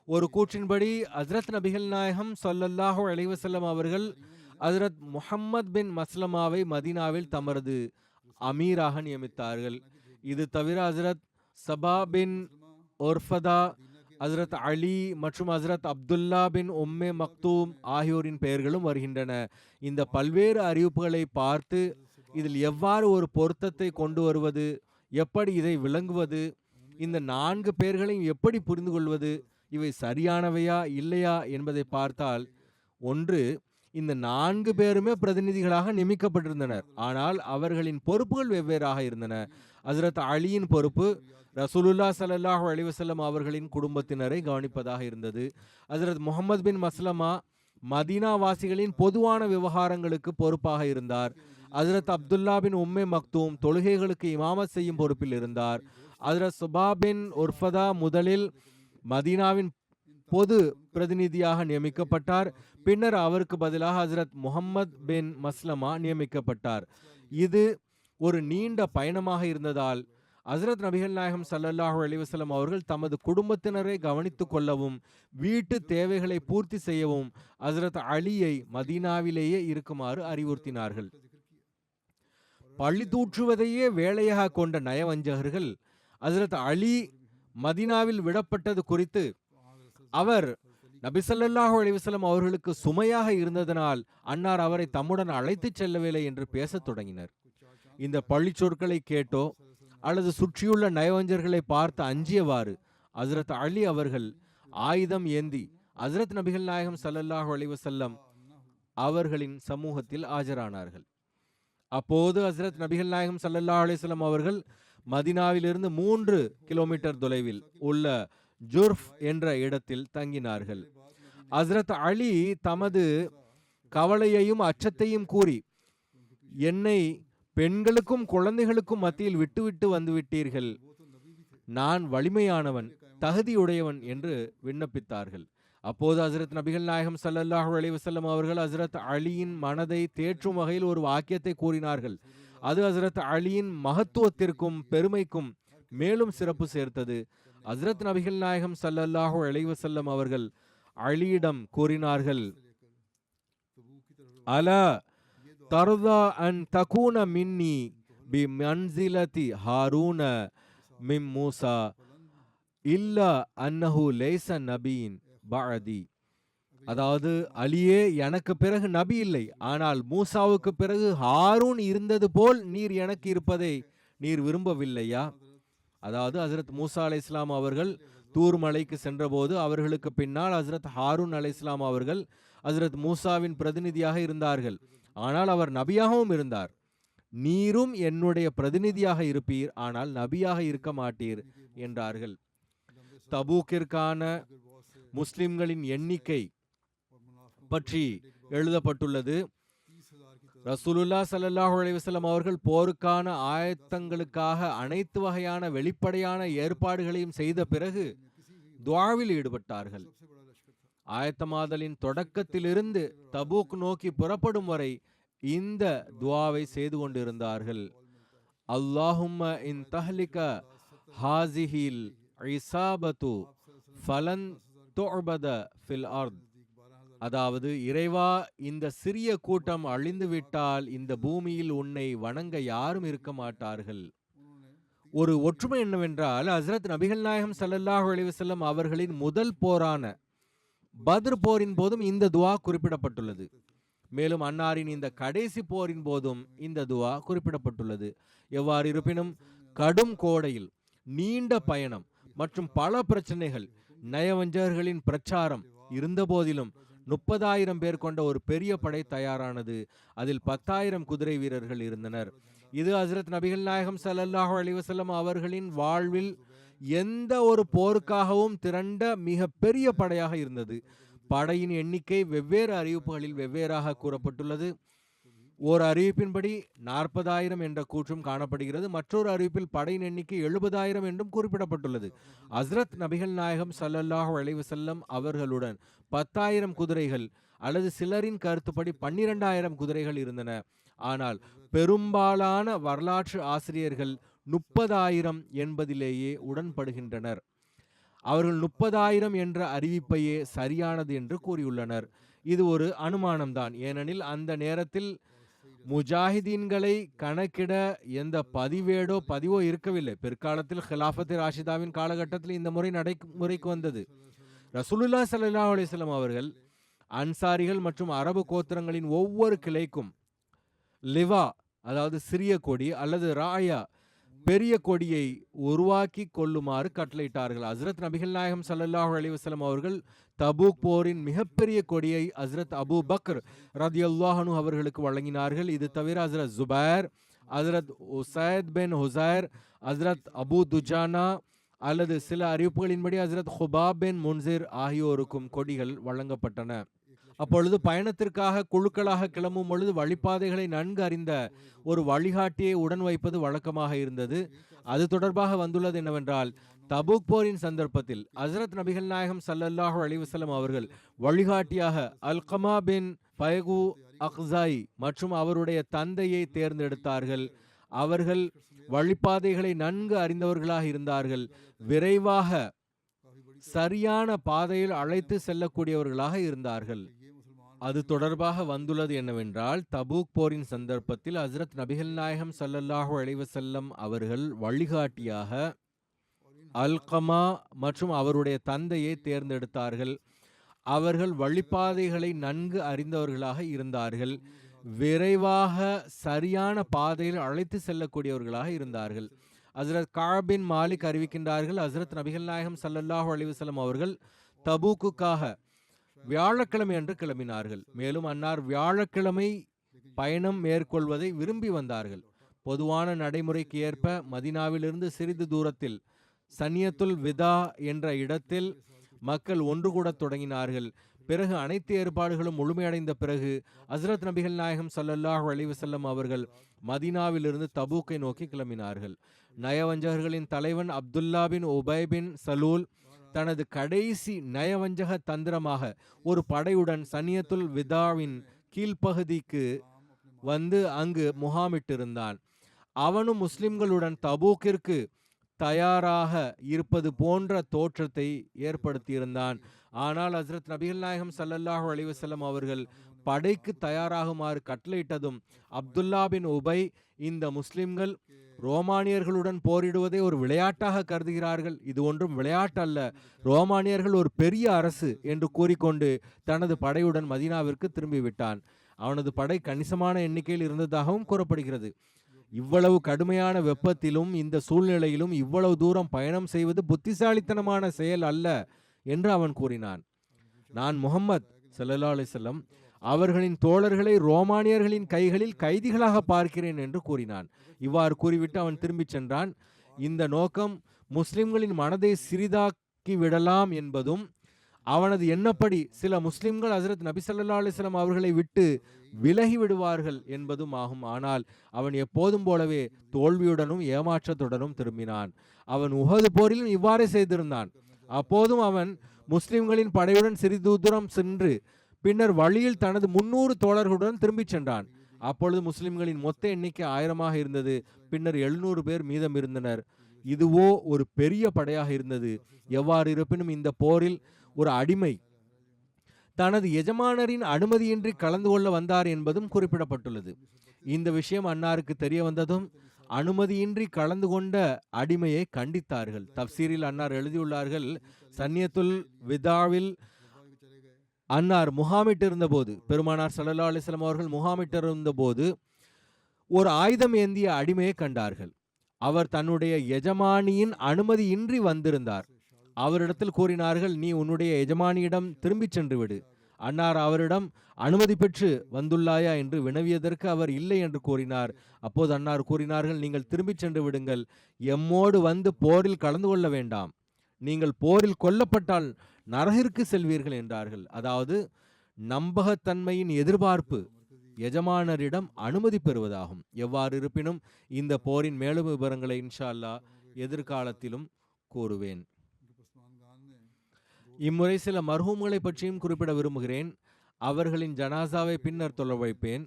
ஒரு கூற்றின்படி ஹஜ்ரத் நபிகள் நாயகம் ஸல்லல்லாஹு அலைஹி வஸல்லம் அவர்கள் ஹஜ்ரத் முஹம்மத் பின் மஸ்லமாவை மதீனாவில் தமது அமீராக நியமித்தார்கள். இது தவிர ஹஜ்ரத் சபா பின் ஒர்ஃபதா, ஹஜ்ரத் அலி மற்றும் ஹஜ்ரத் அப்துல்லா பின் உம்மே மக்தூம் ஆகியோரின் பெயர்களும் வருகின்றன. இந்த பல்வேறு அறிவிப்புகளை பார்த்து இதில் எவ்வாறு ஒரு பொருத்தத்தை கொண்டு வருவது, எப்படி இதை விளங்குவது, இந்த 4 பெயர்களையும் எப்படி புரிந்து கொள்வது, இவை சரியானவையா இல்லையா என்பதை பார்த்தால், ஒன்று, இந்த 4 பேருமே பிரதிநிதிகளாக நியமிக்கப்பட்டிருந்தனர். ஆனால் அவர்களின் பொறுப்புகள் வெவ்வேறாக இருந்தன. ஹஜ்ரத் அலியின் பொறுப்பு ரசூலுல்லாஹ் ஸல்லல்லாஹு அலைஹி வஸல்லம் அவர்களின் குடும்பத்தினரை கவனிப்பதாக இருந்தது. ஹஜ்ரத் முஹம்மது பின் மஸ்லமா மதீனா வாசிகளின் பொதுவான விவகாரங்களுக்கு பொறுப்பாக இருந்தார். ஹஜ்ரத் அப்துல்லா பின் உம்மே மக்தூம் தொழுகைகளுக்கு இமாமத் செய்யும் பொறுப்பில் இருந்தார். ஹஜ்ரத் சுபா பின் உர்ஃபதா முதலில் மதீனாவின் பொது பிரதிநிதியாக நியமிக்கப்பட்டார். பின்னர் அவருக்கு பதிலாக ஹஜ்ரத் முஹம்மத் பின் மஸ்லமா நியமிக்கப்பட்டார். இது ஒரு நீண்ட பயணமாக இருந்ததால் ஹஜ்ரத் நபிகள் நாயகம் ஸல்லல்லாஹு அலைஹி வஸல்லம் அவர்கள் தமது குடும்பத்தினரை கவனித்துக் கொள்ளவும் வீட்டு தேவைகளை பூர்த்தி செய்யவும் ஹஜ்ரத் அலியை மதீனாவிலேயே இருக்குமாறு அறிவுறுத்தினார்கள். பள்ளி தூற்றுவதையே வேலையாக கொண்ட நயவஞ்சகர்கள் ஹஜ்ரத் அலி மதீனாவில் விடப்பட்டது குறித்து அவர் நபி ஸல்லல்லாஹு அலைஹி வஸல்லம் அவர்களுக்கு சுமையாக இருந்ததனால் அன்னார் அவரை தம்முடன் அழைத்துச் செல்லவில்லை என்று பேசத் தொடங்கினர். இந்த பழி சொற்களை கேட்டோ அல்லது சுற்றியுள்ள நயவஞ்சர்களை பார்த்து அஞ்சியவாறு ஹஜ்ரத் அலி அவர்கள் ஆயுதம் ஏந்தி ஹஜ்ரத் நபிகள் நாயகம் ஸல்லல்லாஹு அலைஹி வஸல்லம் அவர்களின் சமூகத்தில் ஆஜரானார்கள். அப்போது ஹஜ்ரத் நபிகள் நாயகம் ஸல்லல்லாஹு அலைஹி வஸல்லம் அவர்கள் மதீனாவிலிருந்து 3 கிலோமீட்டர் தொலைவில் உள்ள ஜுர்ஃப் என்ற இடத்தில் தங்கினார்கள். ஹஜ்ரத் அலி தமது கவலையையும் அச்சத்தையும் கூறி, என்னை பெண்களுக்கும் குழந்தைகளுக்கும் மத்தியில் விட்டுவிட்டு வந்துவிட்டீர்கள், நான் வலிமையானவன் தகுதியுடையவன் என்று விண்ணப்பித்தார்கள். அப்போது ஹஜ்ரத் நபிகள் நாயகம் ஸல்லல்லாஹு அலைஹி வஸல்லம் அவர்கள் ஹஜ்ரத் அலியின் மனதை தேற்றும் வகையில் ஒரு வாக்கியத்தை கூறினார்கள். அது ஹஜ்ரத் அலியின் மகத்துவத்திற்கும் பெருமைக்கும் மேலும் சிறப்பு சேர்த்தது. ஹஜ்ரத் நபிகள் நாயகம் ஸல்லல்லாஹு அலைஹி வஸல்லம் அவர்கள் அலியிடம் கூறினார்கள், அலா தர்தா அன் தகூன மின்னி பி மன்சிலதி ஹாரூன மின் மூசா இல்லா அன்னஹு லைஸ நபியின் பஅதி. அதாவது, அலியே, எனக்கு பிறகு நபி இல்லை, ஆனால் மூசாவுக்கு பிறகு ஹாரூன் இருந்தது போல் நீர் எனக்கு இருப்பதை நீர் விரும்பவில்லையா? அதாவது ஹஜ்ரத் மூசா அலைஹிஸ்ஸலாம் அவர்கள் தூர் மலைக்கு சென்றபோது அவர்களுக்கு பின்னால் ஹஜ்ரத் ஹாரூன் அலைஹிஸ்ஸலாம் அவர்கள் ஹஜ்ரத் மூசாவின் பிரதிநிதியாக இருந்தார்கள். ஆனால் அவர் நபியாகவும் இருந்தார். நீரும் என்னுடைய பிரதிநிதியாக இருப்பீர், ஆனால் நபியாக இருக்க மாட்டீர் என்றார்கள். தபூக்கிற்கான முஸ்லிம்களின் எண்ணிக்கை பற்றி எழுதப்பட்டுள்ளது. ரசூலுல்லாஹ் ஸல்லல்லாஹு அலைஹி வஸல்லம் அவர்கள் போருக்கான ஆயத்தங்களுக்காக அனைத்து வகையான வெளிப்படையான ஏற்பாடுகளையும் செய்த பிறகு துஆவில் ஈடுபட்டார்கள். ஆயத்தமாதலின் தொடக்கத்திலிருந்து தபூக் நோக்கி புறப்படும் வரை இந்த துஆவை செய்து கொண்டிருந்தார்கள். அல்லாஹும்ம இன் தஹ்லிக ஹாஸிஹில் இஸாபத்து ஃபலன் துஅபத ஃபில் அர்த். அதாவது, இறைவா, இந்த சிறிய கூட்டம் அழிந்துவிட்டால் இந்த பூமியில் உன்னை வணங்க யாரும் இருக்க மாட்டார்கள். ஒரு ஒற்றுமை என்னவென்றால், ஹஜ்ரத் நபிகள் நாயகம் ஸல்லல்லாஹு அலைஹி வஸல்லம் அவர்களின் முதல் போரான பத்ர் போரின் போதும் இந்த துஆ குறிப்பிடப்பட்டுள்ளது. மேலும் அன்னாரின் இந்த கடைசி போரின் போதும் இந்த துஆ குறிப்பிடப்பட்டுள்ளது. எவ்வாறு இருப்பினும் கடும் கோடையில் நீண்ட பயணம் மற்றும் பல பிரச்சனைகள், நயவஞ்சகர்களின் பிரச்சாரம் இருந்த போதிலும் 30,000 பேர் கொண்ட ஒரு பெரிய படை தயாரானது. அதில் 10,000 குதிரை வீரர்கள் இருந்தனர். இது ஹஜ்ரத் நபிகள் நாயகம் ஸல்லல்லாஹு அலைஹி வஸல்லம் அவர்களின் வாழ்வில் எந்த ஒரு போருக்காகவும் திரண்ட மிக பெரிய படையாக இருந்தது. படையின் எண்ணிக்கை வெவ்வேறு அறிவிப்புகளில் வெவ்வேறாக கூறப்பட்டுள்ளது. ஓர் அறிவிப்பின்படி 40,000 என்ற கூற்றும் காணப்படுகிறது. மற்றொரு அறிவிப்பில் படையின் எண்ணிக்கை 70,000 என்றும் குறிப்பிடப்பட்டுள்ளது. ஹஜ்ரத் நபிகள் நாயகம் ஸல்லல்லாஹு அலைஹி வஸல்லம் அவர்களுடன் 10,000 குதிரைகள் அல்லது சிலரின் கருத்துப்படி 12,000 குதிரைகள் இருந்தன. ஆனால் பெரும்பாலான வரலாற்று ஆசிரியர்கள் 30,000 என்பதிலேயே உடன்படுகின்றனர். அவர்கள் 30,000 என்ற அறிவிப்பையே சரியானது என்று கூறியுள்ளனர். இது ஒரு அனுமானம்தான். ஏனெனில் அந்த நேரத்தில் முஜாஹிதீன்களை கணக்கிட எந்த பதிவோ இருக்கவில்லை. பிற்காலத்தில் ஹிலாஃபத் ராஷிதாவின் காலகட்டத்தில் இந்த முறை நடைமுறைக்கு வந்தது. ரசூலுல்லாஹ் ஸல்லல்லாஹு அலைஹி வஸல்லம் அவர்கள் அன்சாரிகள் மற்றும் அரபு கோத்திரங்களின் ஒவ்வொரு கிளைக்கும் லிவா, அதாவது சிறிய கொடி, அல்லது ராயா, பெரிய கொடியை உருவாக்கி கொள்ளுமாறு கட்டளையிட்டார்கள். ஹஜ்ரத் நபிகள் நாயகம் ஸல்லல்லாஹு அலைஹி வஸல்லம் அவர்கள் தபூக் போரின் மிகப்பெரிய கொடியை ஹஜ்ரத் அபூ பக்ர் ரலியல்லாஹு அன்ஹு அவர்களுக்கு வழங்கினார்கள். இது தவிர ஹஜ்ரத் ஜுபைர், ஹஜ்ரத் உசைத் பின் ஹுசைர், ஹஜ்ரத் அபூ துஜானா அல்லது சில அறிவிப்புகளின்படி ஹஜ்ரத் ஹுபாப் பின் முன்சிர் ஆகியோருக்கும் கொடிகள் வழங்கப்பட்டன. அப்பொழுது பயணத்திற்காக குழுக்களாக கிளம்பும் பொழுது வழிபாதைகளை நன்கு அறிந்த ஒரு வழிகாட்டியை உடன் வைப்பது வழக்கமாக இருந்தது. அது தொடர்பாக வந்துள்ளது என்னவென்றால், தபூக் போரின் சந்தர்ப்பத்தில் ஹசரத் நபிகள் நாயகம் ஸல்லல்லாஹு அலைஹி வஸல்லம் அவர்கள் வழிகாட்டியாக அல்கமா பின் பைகு அக்ஸாய் மற்றும் அவருடைய தந்தையை தேர்ந்தெடுத்தார்கள். அவர்கள் வழிபாதைகளை நன்கு அறிந்தவர்களாக இருந்தார்கள். விரைவாக சரியான பாதையில் அழைத்து செல்லக்கூடியவர்களாக இருந்தார்கள். அது தொடர்பாக வந்துள்ளது என்னவென்றால், தபூக் போரின் சந்தர்ப்பத்தில் ஹசரத் நபிகள் நாயகம் ஸல்லல்லாஹு அலைஹி வஸல்லம் அவர்கள் வழிகாட்டியாக அல்கமா மற்றும் அவருடைய தந்தையை தேர்ந்தெடுத்தார்கள். அவர்கள் வழிபாதைகளை நன்கு அறிந்தவர்களாக இருந்தார்கள். விரைவாக சரியான பாதையில் அழைத்து செல்லக்கூடியவர்களாக இருந்தார்கள். ஹசரத் கஅப் பின் மாலிக் அறிவிக்கின்றார்கள், ஹசரத் நபிகள் நாயகம் ஸல்லல்லாஹு அலைஹி வஸல்லம் அவர்கள் தபூக்குக்காக வியாழக்கிழமை அன்று கிளம்பினார்கள். மேலும் அன்னார் வியாழக்கிழமை பயணம் மேற்கொள்வதை விரும்பி வந்தார்கள். பொதுவான நடைமுறைக்கு ஏற்ப மதீனாவிலிருந்து சிறிது தூரத்தில் சனியத்துல் விதா என்ற இடத்தில் மக்கள் ஒன்று கூட தொடங்கினார்கள். பிறகு அனைத்து ஏற்பாடுகளும் முழுமையடைந்த பிறகு ஹசரத் நபிகள் நாயகம் ஸல்லல்லாஹு அலைஹி வஸல்லம் அவர்கள் மதீனாவிலிருந்து தபூக்கை நோக்கி கிளம்பினார்கள். நயவஞ்சகர்களின் தலைவன் அப்துல்லா பின் உபை பின் சலூல் தனது கடைசி நயவஞ்சக தந்திரமாக ஒரு படையுடன் சனியத்துல் விதாவின் கீழ்ப்பகுதிக்கு வந்து அங்கு முகாமிட்டிருந்தான். அவனும் முஸ்லிம்களுடன் தபூக்கிற்கு தயாராக இருப்பது போன்ற தோற்றத்தை ஏற்படுத்தியிருந்தான். ஆனால் ஹசரத் நபிகள் நாயகம் ஸல்லல்லாஹு அலைஹி வஸல்லம் அவர்கள் படைக்கு தயாராகுமாறு கட்டளையிட்டதும் அப்துல்லா பின் உபை, இந்த முஸ்லிம்கள் ரோமானியர்களுடன் போரிடுவதை ஒரு விளையாட்டாக கருதுகிறார்கள், இது ஒன்றும் விளையாட்டு அல்ல, ரோமானியர்கள் ஒரு பெரிய அரசு என்று கூறிக்கொண்டு தனது படையுடன் மதீனாவிற்கு திரும்பிவிட்டான். அவனது படை கணிசமான எண்ணிக்கையில் இருந்ததாகவும் கூறப்படுகிறது. இவ்வளவு கடுமையான வெப்பத்திலும் இந்த சூழ்நிலையிலும் இவ்வளவு தூரம் பயணம் செய்வது புத்திசாலித்தனமான செயல் அல்ல என்று அவன் கூறினான். நான் முஹம்மத் ஸல்லல்லாஹு அலைஹி வஸல்லம் அவர்களின் தோழர்களை ரோமானியர்களின் கைகளில் கைதிகளாக பார்க்கிறேன் என்று கூறினான். இவ்வாறு கூறிவிட்டு அவன் திரும்பிச் சென்றான். இந்த நோக்கம் முஸ்லிம்களின் மனதை சிறிதாக்கி விடலாம் என்பதும், அவனது எண்ணப்படி சில முஸ்லிம்கள் ஹசரத் நபி ஸல்லல்லாஹு அலைஹி வஸல்லம் அவர்களை விட்டு விலகி விடுவார்கள் என்பதும் ஆகும். ஆனால் அவன் எப்போதும் போலவே தோல்வியுடனும் ஏமாற்றத்துடனும் திரும்பினான். அவன் உஹது போரிலும் இவ்வாறே செய்திருந்தான். அப்போதும் அவன் முஸ்லிம்களின் படையுடன் சிறிது தூரம் சென்று பின்னர் வழியில் தனது 300 தோழர்களுடன் திரும்பிச் சென்றான். அப்பொழுது முஸ்லிம்களின் மொத்த எண்ணிக்கை 1000ஆக இருந்தது. பின்னர் 700 பேர் மீதம் இருந்தனர். இதுவோ ஒரு பெரிய படையாக இருந்தது. எவ்வாறு இருப்பினும் இந்த போரில் ஒரு அடிமை தனது எஜமானரின் அனுமதியின்றி கலந்து கொள்ள வந்தார் என்பதும் குறிப்பிடப்பட்டுள்ளது. இந்த விஷயம் அன்னாருக்கு தெரிய வந்ததும் அனுமதியின்றி கலந்து கொண்ட அடிமையை கண்டித்தார்கள். தப்சீரில் அன்னார் எழுதியுள்ளார்கள், சன்னியத்துல் விதாவில் அன்னார் முகாமிட்டிருந்த போது, பெருமானார் ஸல்லல்லாஹு அலைஹி வஸல்லம் அவர்கள் முகாமிட்டிருந்த போது ஒரு ஆயுதம் ஏந்திய அடிமையை கண்டார்கள். அவர் தன்னுடைய எஜமானியின் அனுமதியின்றி வந்திருந்தார். அவரிடத்தில் கூறினார்கள், நீ உன்னுடைய எஜமானியிடம் திரும்பிச் சென்று விடு. அன்னார் அவரிடம் அனுமதி பெற்று வந்துள்ளாயா என்று வினவியதற்கு அவர் இல்லை என்று கூறினார். அப்போது அன்னார் கூறினார்கள், நீங்கள் திரும்பிச் சென்று விடுங்கள், எம்மோடு வந்து போரில் கலந்து கொள்ள வேண்டாம், நீங்கள் போரில் கொல்லப்பட்டால் நரகிற்கு செல்வீர்கள் என்றார்கள். அதாவது நம்பகத்தன்மையின் எதிர்பார்ப்பு எஜமானரிடம் அனுமதி பெறுவதாகும். எவ்வாறு இருப்பினும் இந்த போரின் மேலும் விவரங்களை இன்ஷா அல்லாஹ் எதிர்காலத்திலும் கூறுவேன். இம்முறை சில மர்ஹூம்களை பற்றியும் குறிப்பிட விரும்புகிறேன். அவர்களின் ஜனாசாவை பின்னர் தொழ வைப்பேன்.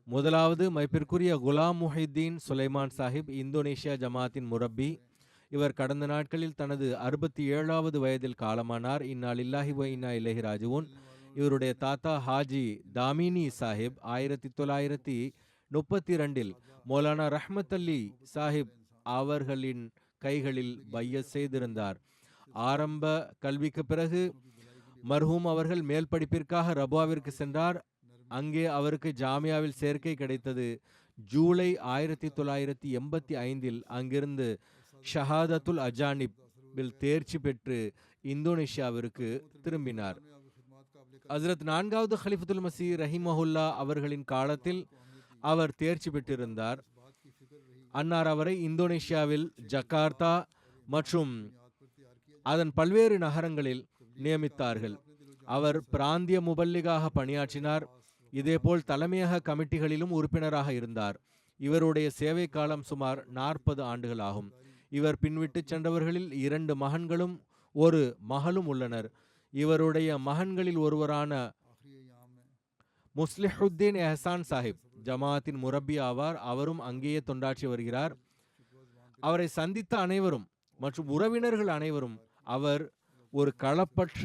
முதலாவது மைப்பிற்குரிய குலாம் முஹித்தீன் சுலைமான் சாஹிப், இந்தோனேஷியா ஜமாத்தின் முரப்பி. இவர் கடந்த நாட்களில் தனது 67வது வயதில் காலமானார். இன்னா லில்லாஹி வ இன்னா இலைஹி ராஜிஊன். இவருடைய தாத்தா ஹாஜி தாமினி சாஹிப் 1932 மௌலானா ரஹ்மத் அலி சாஹிப் அவர்களின் கைகளில் பையத் செய்திருந்தார். ஆரம்ப கல்விக்கு பிறகு மர்ஹூம் அவர்கள் மேல் படிப்பிற்காக ரபுவாவிற்கு சென்றார். அங்கே அவருக்கு ஜாமியாவில் சேர்க்கை கிடைத்தது. ஜூலை 1985 அங்கிருந்து ஷஹாதத்துல் அஜானிபில் தேர்ச்சி பெற்று இந்தோனேஷியாவிற்கு திரும்பினார். ஹஜ்ரத் 4வது ஹலிஃபத்துல் மசீஹ் ரஹிமஹுல்லா அவர்களின் காலத்தில் அவர் தேர்ச்சி பெற்றிருந்தார். அன்னார் அவரை இந்தோனேஷியாவில் ஜகார்த்தா மற்றும் அதன் பல்வேறு நகரங்களில் நியமித்தார்கள். அவர் பிராந்திய முபல்லிகாக பணியாற்றினார். இதேபோல் தலைமையக கமிட்டிகளிலும் உறுப்பினராக இருந்தார். இவருடைய சேவை காலம் சுமார் 40 ஆண்டுகள் ஆகும். இவர் பின்விட்டு சென்றவர்களில் 2 மகன்களும் ஒரு மகளும் உள்ளனர். இவருடைய மகன்களில் ஒருவரான முஸ்லிஹுத்தீன் எஹசான் சாஹிப் ஜமாத்தின் முரப்பி ஆவார். அவரும் அங்கேயே தொண்டாற்றி வருகிறார். அவரை சந்தித்த அனைவரும் மற்றும் உறவினர்கள் அனைவரும் அவர் ஒரு களப்பற்ற,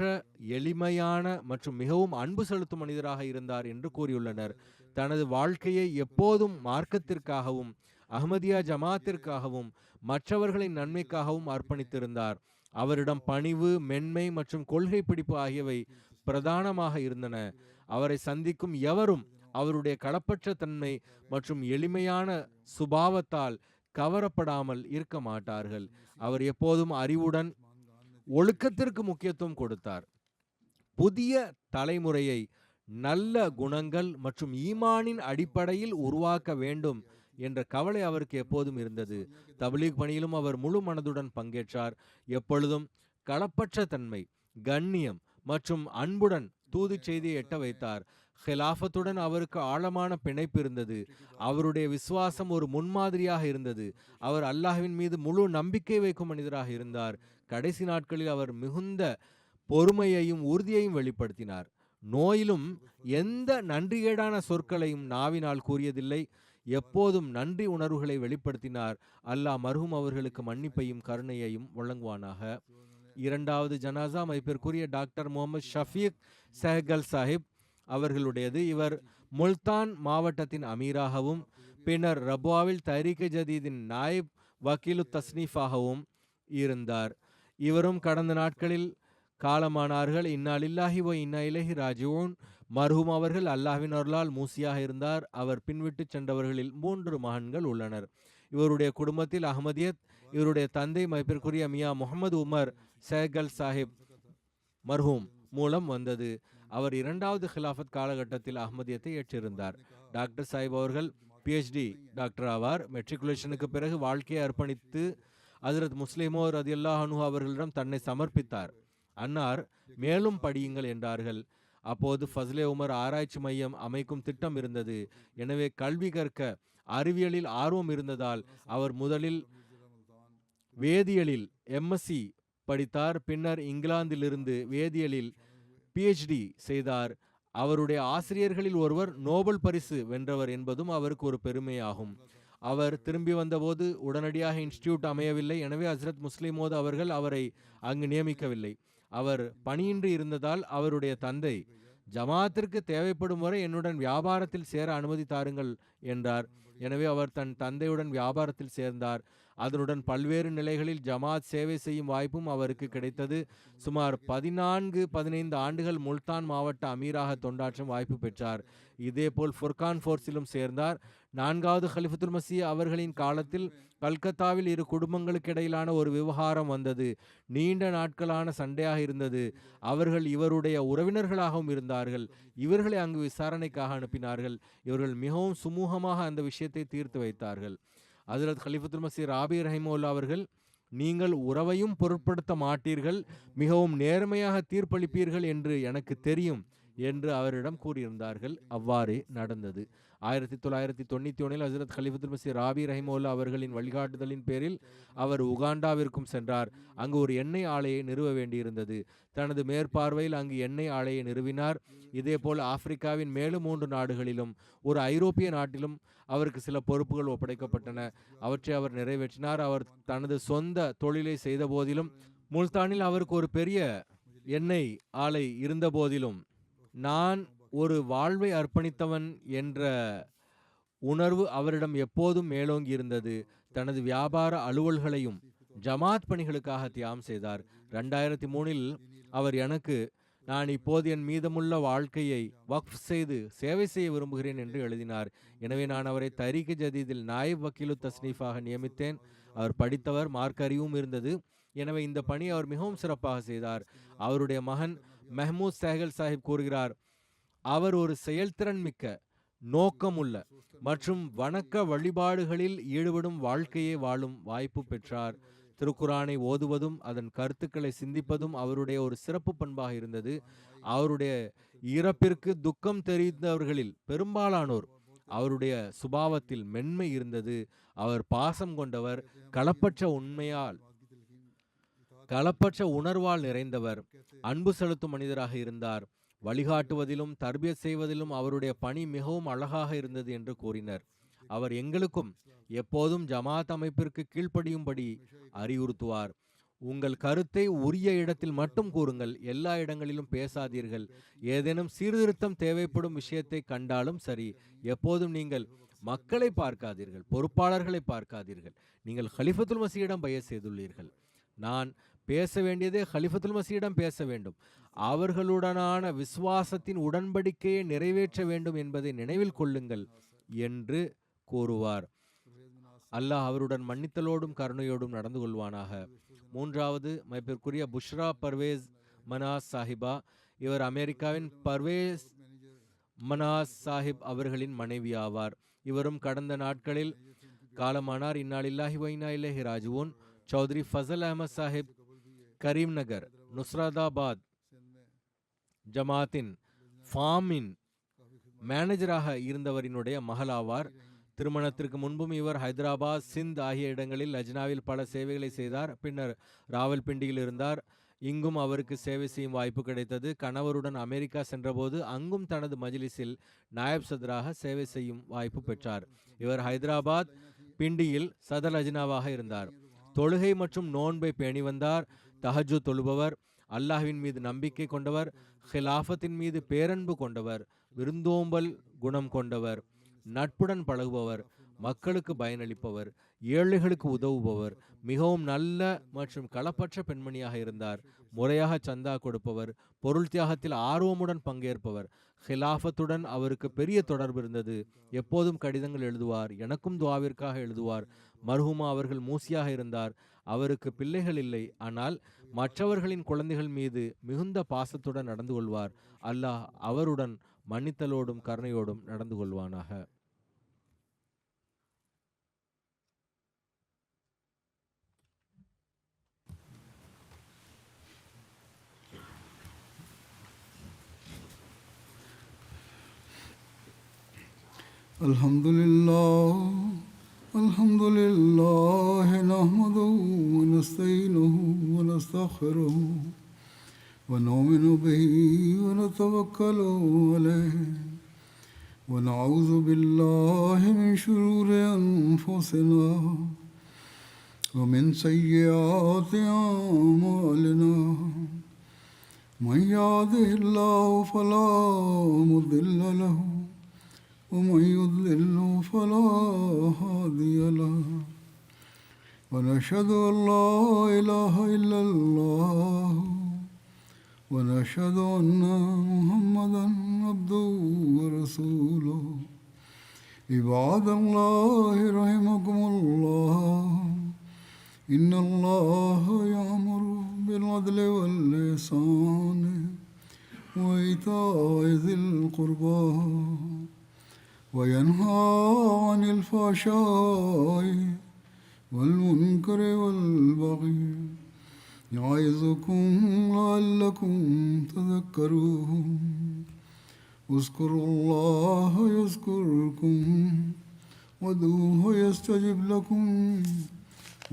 எளிமையான மற்றும் மிகவும் அன்பு செலுத்தும் மனிதராக இருந்தார் என்று கூறியுள்ளனர். தனது வாழ்க்கையை எப்போதும் மார்க்கத்திற்காகவும் அஹ்மதியா ஜமாத்திற்காகவும் மற்றவர்களின் நன்மைக்காகவும் அர்ப்பணித்திருந்தார். அவரிடம் பணிவு, மென்மை மற்றும் கொள்கை பிடிப்பு ஆகியவை பிரதானமாக இருந்தன. அவரை சந்திக்கும் எவரும் அவருடைய களப்பற்ற தன்மை மற்றும் எளிமையான சுபாவத்தால் கவரப்படாமல் இருக்க மாட்டார்கள். அவர் எப்போதும் அறிவுடன் ஒழுக்கத்திற்கு முக்கியத்துவம் கொடுத்தார். புதிய தலைமுறையை நல்ல குணங்கள் மற்றும் ஈமானின் அடிப்படையில் உருவாக்க வேண்டும் என்ற கவலை அவருக்கு எப்போதும் இருந்தது. தப்லீக் பணியிலும் அவர் முழு மனதுடன் பங்கேற்றார். எப்பொழுதும் களப்பற்ற தன்மை, கண்ணியம் மற்றும் அன்புடன் தூது செய்தியை எட்ட வைத்தார். ஹிலாஃபத்துடன் அவருக்கு ஆழமான பிணைப்பு இருந்தது. அவருடைய விசுவாசம் ஒரு முன்மாதிரியாக இருந்தது. அவர் அல்லாஹ்வின் மீது முழு நம்பிக்கை வைக்கும் மனிதராக இருந்தார். கடைசி நாட்களில் அவர் மிகுந்த பொறுமையையும் உறுதியையும் வெளிப்படுத்தினார். நோயிலும் எந்த நன்றிகேடான சொற்களையும் நாவினால் கூறியதில்லை. எப்போதும் நன்றி உணர்வுகளை வெளிப்படுத்தினார். அல்லாஹ் மர்ஹூம் அவர்களுக்கு மன்னிப்பையும் கருணையையும் வழங்குவானாக. இரண்டாவது ஜனாசா மதிப்பிற்குரிய டாக்டர் முகமது ஷஃபீக் செஹகல் சாஹிப் அவர்களுடையது. இவர் முல்தான் மாவட்டத்தின் அமீராகவும் பின்னர் ரபுவாவில் தஹ்ரீக் ஜதீதின் நாயிப் வக்கீலு தஸ்னீஃபாகவும் இருந்தார். இவரும் கடந்த நாட்களில் காலமானார்கள். இன்னா லில்லாஹி வ இன்னா இலைஹி ராஜிஊன். மர்ஹூம் அவர்கள் அல்லாஹ்வின் அருளால் மூசியாக இருந்தார். அவர் பின்விட்டு சென்றவர்களில் 3 மகன்கள் உள்ளனர். இவருடைய குடும்பத்தில் அஹ்மதியத் இவருடைய தந்தை மதிப்பிற்குரிய மியா முகமது உமர் செஹகல் சாஹிப் மர்ஹூம் மூலம் வந்தது. அவர் 2வது ஹிலாஃபத் காலகட்டத்தில் அஹ்மதியத்தை ஏற்றிருந்தார். டாக்டர் சாஹிப் அவர்கள் PhD டாக்டர் ஆவார். மெட்ரிகுலேஷனுக்கு பிறகு வாழ்க்கையை அர்ப்பணித்து ஹஜ்ரத் முஸ்லிமோ ரதியல்லாஹு அன்ஹு அவர்களிடம் தன்னை சமர்ப்பித்தார். அன்னார் மேலும் படியுங்கள் என்றார்கள். அப்போது ஃபஸ்லே உமர் ஆராய்ச்சி மையம் அமைக்கும் திட்டம் இருந்தது. எனவே கல்வி கற்க அறிவியலில் ஆர்வம் இருந்ததால் அவர் முதலில் வேதியியலில் MSc படித்தார். பின்னர் இங்கிலாந்திலிருந்து வேதியியலில் PhD செய்தார். அவருடைய ஆசிரியர்களில் ஒருவர் நோபல் பரிசு வென்றவர் என்பதும் அவருக்கு ஒரு பெருமையாகும். அவர் திரும்பி வந்தபோது உடனடியாக இன்ஸ்டிடியூட் அமையவில்லை. எனவே ஹஸ்ரத் முஸ்லிமோத் அவர்கள் அவரை அங்கு நியமிக்கவில்லை. அவர் பணியின்றி இருந்ததால் அவருடைய தந்தை, ஜமாத்திற்கு தேவைப்படும் வரை என்னுடன் வியாபாரத்தில் சேர அனுமதி தாருங்கள் என்றார். எனவே அவர் தன் தந்தையுடன் வியாபாரத்தில் சேர்ந்தார். அதனுடன் பல்வேறு நிலைகளில் ஜமாத் சேவை செய்யும் வாய்ப்பும் அவருக்கு கிடைத்தது. சுமார் 14-15 ஆண்டுகள் முல்தான் மாவட்ட அமீராக தொண்டாற்றும் வாய்ப்பு பெற்றார். இதேபோல் ஃபுர்கான் ஃபோர்ஸிலும் சேர்ந்தார். 4வது ஹலிஃபத்துல் மசீஹ் அவர்களின் காலத்தில் கல்கத்தாவில் 2 குடும்பங்களுக்கு இடையிலான ஒரு விவகாரம் வந்தது. நீண்ட நாட்களான சண்டையாக இருந்தது. அவர்கள் இவருடைய உறவினர்களாகவும் இருந்தார்கள். இவர்களை அங்கு விசாரணைக்காக அனுப்பினார்கள். இவர்கள் மிகவும் சுமூகமாக அந்த விஷயத்தை தீர்த்து வைத்தார்கள். ஹஜ்ரத் ஹலிஃபத்துல் மசீஹ் ராபி ரஹிமவுல்லா அவர்கள், நீங்கள் உறவையும் பொருட்படுத்த மாட்டீர்கள், மிகவும் நேர்மையாக தீர்ப்பளிப்பீர்கள் என்று எனக்கு தெரியும் என்று அவரிடம் கூறியிருந்தார்கள். அவ்வாறே நடந்தது. 1991 ஹஜ்ரத் ஹலிஃபத்துல் மசீஹ் ராபி ரஹிமவுல்லா அவர்களின் வழிகாட்டுதலின் பேரில் அவர் உகாண்டாவிற்கும் சென்றார். அங்கு ஒரு எண்ணெய் ஆலையை நிறுவ வேண்டியிருந்தது. தனது மேற்பார்வையில் அங்கு எண்ணெய் ஆலையை நிறுவினார். இதேபோல் ஆப்பிரிக்காவின் மேலும் 3 நாடுகளிலும் ஒரு ஐரோப்பிய நாட்டிலும் அவருக்கு சில பொறுப்புகள் ஒப்படைக்கப்பட்டன. அவற்றை அவர் நிறைவேற்றினார். அவர் தனது சொந்த தொழிலை செய்த போதிலும், முல்தானில் அவருக்கு ஒரு பெரிய எண்ணெய் ஆலை இருந்த போதிலும், நான் ஒரு வாழ்வை அர்ப்பணித்தவன் என்ற உணர்வு அவரிடம் எப்போதும் மேலோங்கி இருந்தது. தனது வியாபார அலுவல்களையும் ஜமாத் பணிகளுக்காக தியாகம் செய்தார். 2003 அவர் எனக்கு, நான் இப்போது என் மீதமுள்ள வாழ்க்கையை வக்ஃப் செய்து சேவை செய்ய விரும்புகிறேன் என்று எழுதினார். எனவே நான் அவரை தஹ்ரீக் ஜதீதில் நாயிப் வக்கீலு தஸ்னீஃபாக நியமித்தேன். அவர் படித்தவர், மார்க்க அறிவும் இருந்தது. எனவே இந்த பணி அவர் மிகவும் சிறப்பாக செய்தார். அவருடைய மகன் மெஹமூத் செஹகல் சாஹிப் கூறுகிறார், அவர் ஒரு செயல்திறன் மிக்க, நோக்கமுள்ள மற்றும் வணக்க வழிபாடுகளில் ஈடுபடும் வாழ்க்கையை வாழும் வாய்ப்பு பெற்றார். திருக்குரானை ஓதுவதும் அதன் கருத்துக்களை சிந்திப்பதும் அவருடைய ஒரு சிறப்பு பண்பாக இருந்தது. அவருடைய இறப்பிற்கு துக்கம் தெரிந்தவர்களில் பெரும்பாலானோர் அவருடைய சுபாவத்தில் மென்மை இருந்தது. அவர் பாசம் கொண்டவர், களப்பற்ற உணர்வால் நிறைந்தவர், அன்பு செலுத்தும் மனிதராக இருந்தார். வழிகாட்டுவதிலும் தர்பியத் செய்வதிலும் அவருடைய பணி மிகவும் அழகாக இருந்தது என்று கூறினர். அவர் எங்களுக்கும் எப்போதும் ஜமாத் அமைப்பிற்கு கீழ்ப்படியும்படி அறிவுறுத்துவார். உங்கள் கருத்தை உரிய இடத்தில் மட்டும் கூறுங்கள், எல்லா இடங்களிலும் பேசாதீர்கள். ஏதேனும் சீர்திருத்தம் தேவைப்படும் விஷயத்தை கண்டாலும் சரி, எப்போதும் நீங்கள் மக்களை பார்க்காதீர்கள், பொறுப்பாளர்களை பார்க்காதீர்கள். நீங்கள் ஹலிஃபத்துல் மசீஹிடம் பைஅத் செய்துள்ளீர்கள். நான் பேச வேண்டியதே ஹலிஃபத்துல் மசீஹிடம் பேச வேண்டும். அவர்களுடனான விசுவாசத்தின் உடன்படிக்கையை நிறைவேற்ற வேண்டும் என்பதை நினைவில் கொள்ளுங்கள் என்று கூறுவார். அல்லாஹ் அவருடன் மன்னித்தலோடும் கருணையோடும் நடந்து கொள்வானாக. மூன்றாவது, மதிப்பிற்குரிய புஷ்ரா பர்வேஸ் மனாஸ் சாஹிபா. இவர் அமெரிக்காவின் பர்வேஸ் மனாஸ் சாஹிப் அவர்களின் மனைவி ஆவார். இவரும் கடந்த நாட்களில் காலமானார். இன்னாலில்லாஹி வ இன்னா இலைஹி ராஜிஊன். சௌத்ரி ஃபசல் அஹமத் சாஹிப் கரீம் நகர் நுஸ்ரதாபாத் ஜமாத்தின் ஃபார்மின் மேனேஜராக இருந்தவரினுடைய மகளாவார். திருமணத்திற்கு முன்பும் இவர் ஹைதராபாத், சிந்த் ஆகிய இடங்களில் லஜ்னாவில் பல சேவைகளை செய்தார். பின்னர் ராவல்பிண்டியில் இருந்தார். இங்கும் அவருக்கு சேவை செய்யும் வாய்ப்பு கிடைத்தது. கணவருடன் அமெரிக்கா சென்றபோது அங்கும் தனது மஜ்லிஸில் நாயப் சதராக சேவை செய்யும் வாய்ப்பு பெற்றார். இவர் ஹைதராபாத் பிண்டியில் சதர் லஜ்னாவாக இருந்தார். தொழுகை மற்றும் நோன்பை பேணி வந்தார். தஹஜ்ஜு தொழுபவர், அல்லாஹ்வின் மீது நம்பிக்கை கொண்டவர், ஹிலாஃபத்தின் மீது பேரன்பு கொண்டவர், விருந்தோம்பல் குணம் கொண்டவர், நட்புடன் பழகுபவர், மக்களுக்கு பயனளிப்பவர், ஏழைகளுக்கு உதவுபவர், மிகவும் நல்ல மற்றும் களப்பற்ற பெண்மணியாக இருந்தார். முறையாக சந்தா கொடுப்பவர், பொருள் தியாகத்தில் ஆர்வமுடன் பங்கேற்பவர். ஹிலாஃபத்துடன் அவருக்கு பெரிய தொடர்பு இருந்தது. எப்போதும் கடிதங்கள் எழுதுவார். எனக்கும் துவாவிற்காக எழுதுவார். மர்ஹூமா அவர்கள் மூசியாக இருந்தார். அவருக்கு பிள்ளைகள் இல்லை, ஆனால் மற்றவர்களின் குழந்தைகள் மீது மிகுந்த பாசத்துடன் நடந்து கொள்வார். அல்லாஹ் அவருடன் மன்னித்தலோடும் கருணையோடும் நடந்து கொள்வானாக. Alhamdulillah nahmaduhu wa nasta'inuhu wa nastaghfiruhu wa nu'minu bihi wa natawakkalu alayhi wa na'udhu billahi min shururi anfusina wa min sayyiati a'malina. Man yahdihillahu fala mudilla lahu ومن يضلل فلا هادي له ونشهد أن لا إله إلا الله ونشهد أن محمدا عبده ورسوله. عباد الله رحمكم الله إن الله يأمر بالعدل والإحسان وإيتاء ذي القربى وينهى عن الفحشاء والمنكر والبغي يعظكم لعلكم تذكرون. اذكروا الله يذكركم وادعوه يستجب لكم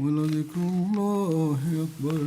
ولذكر الله أكبر.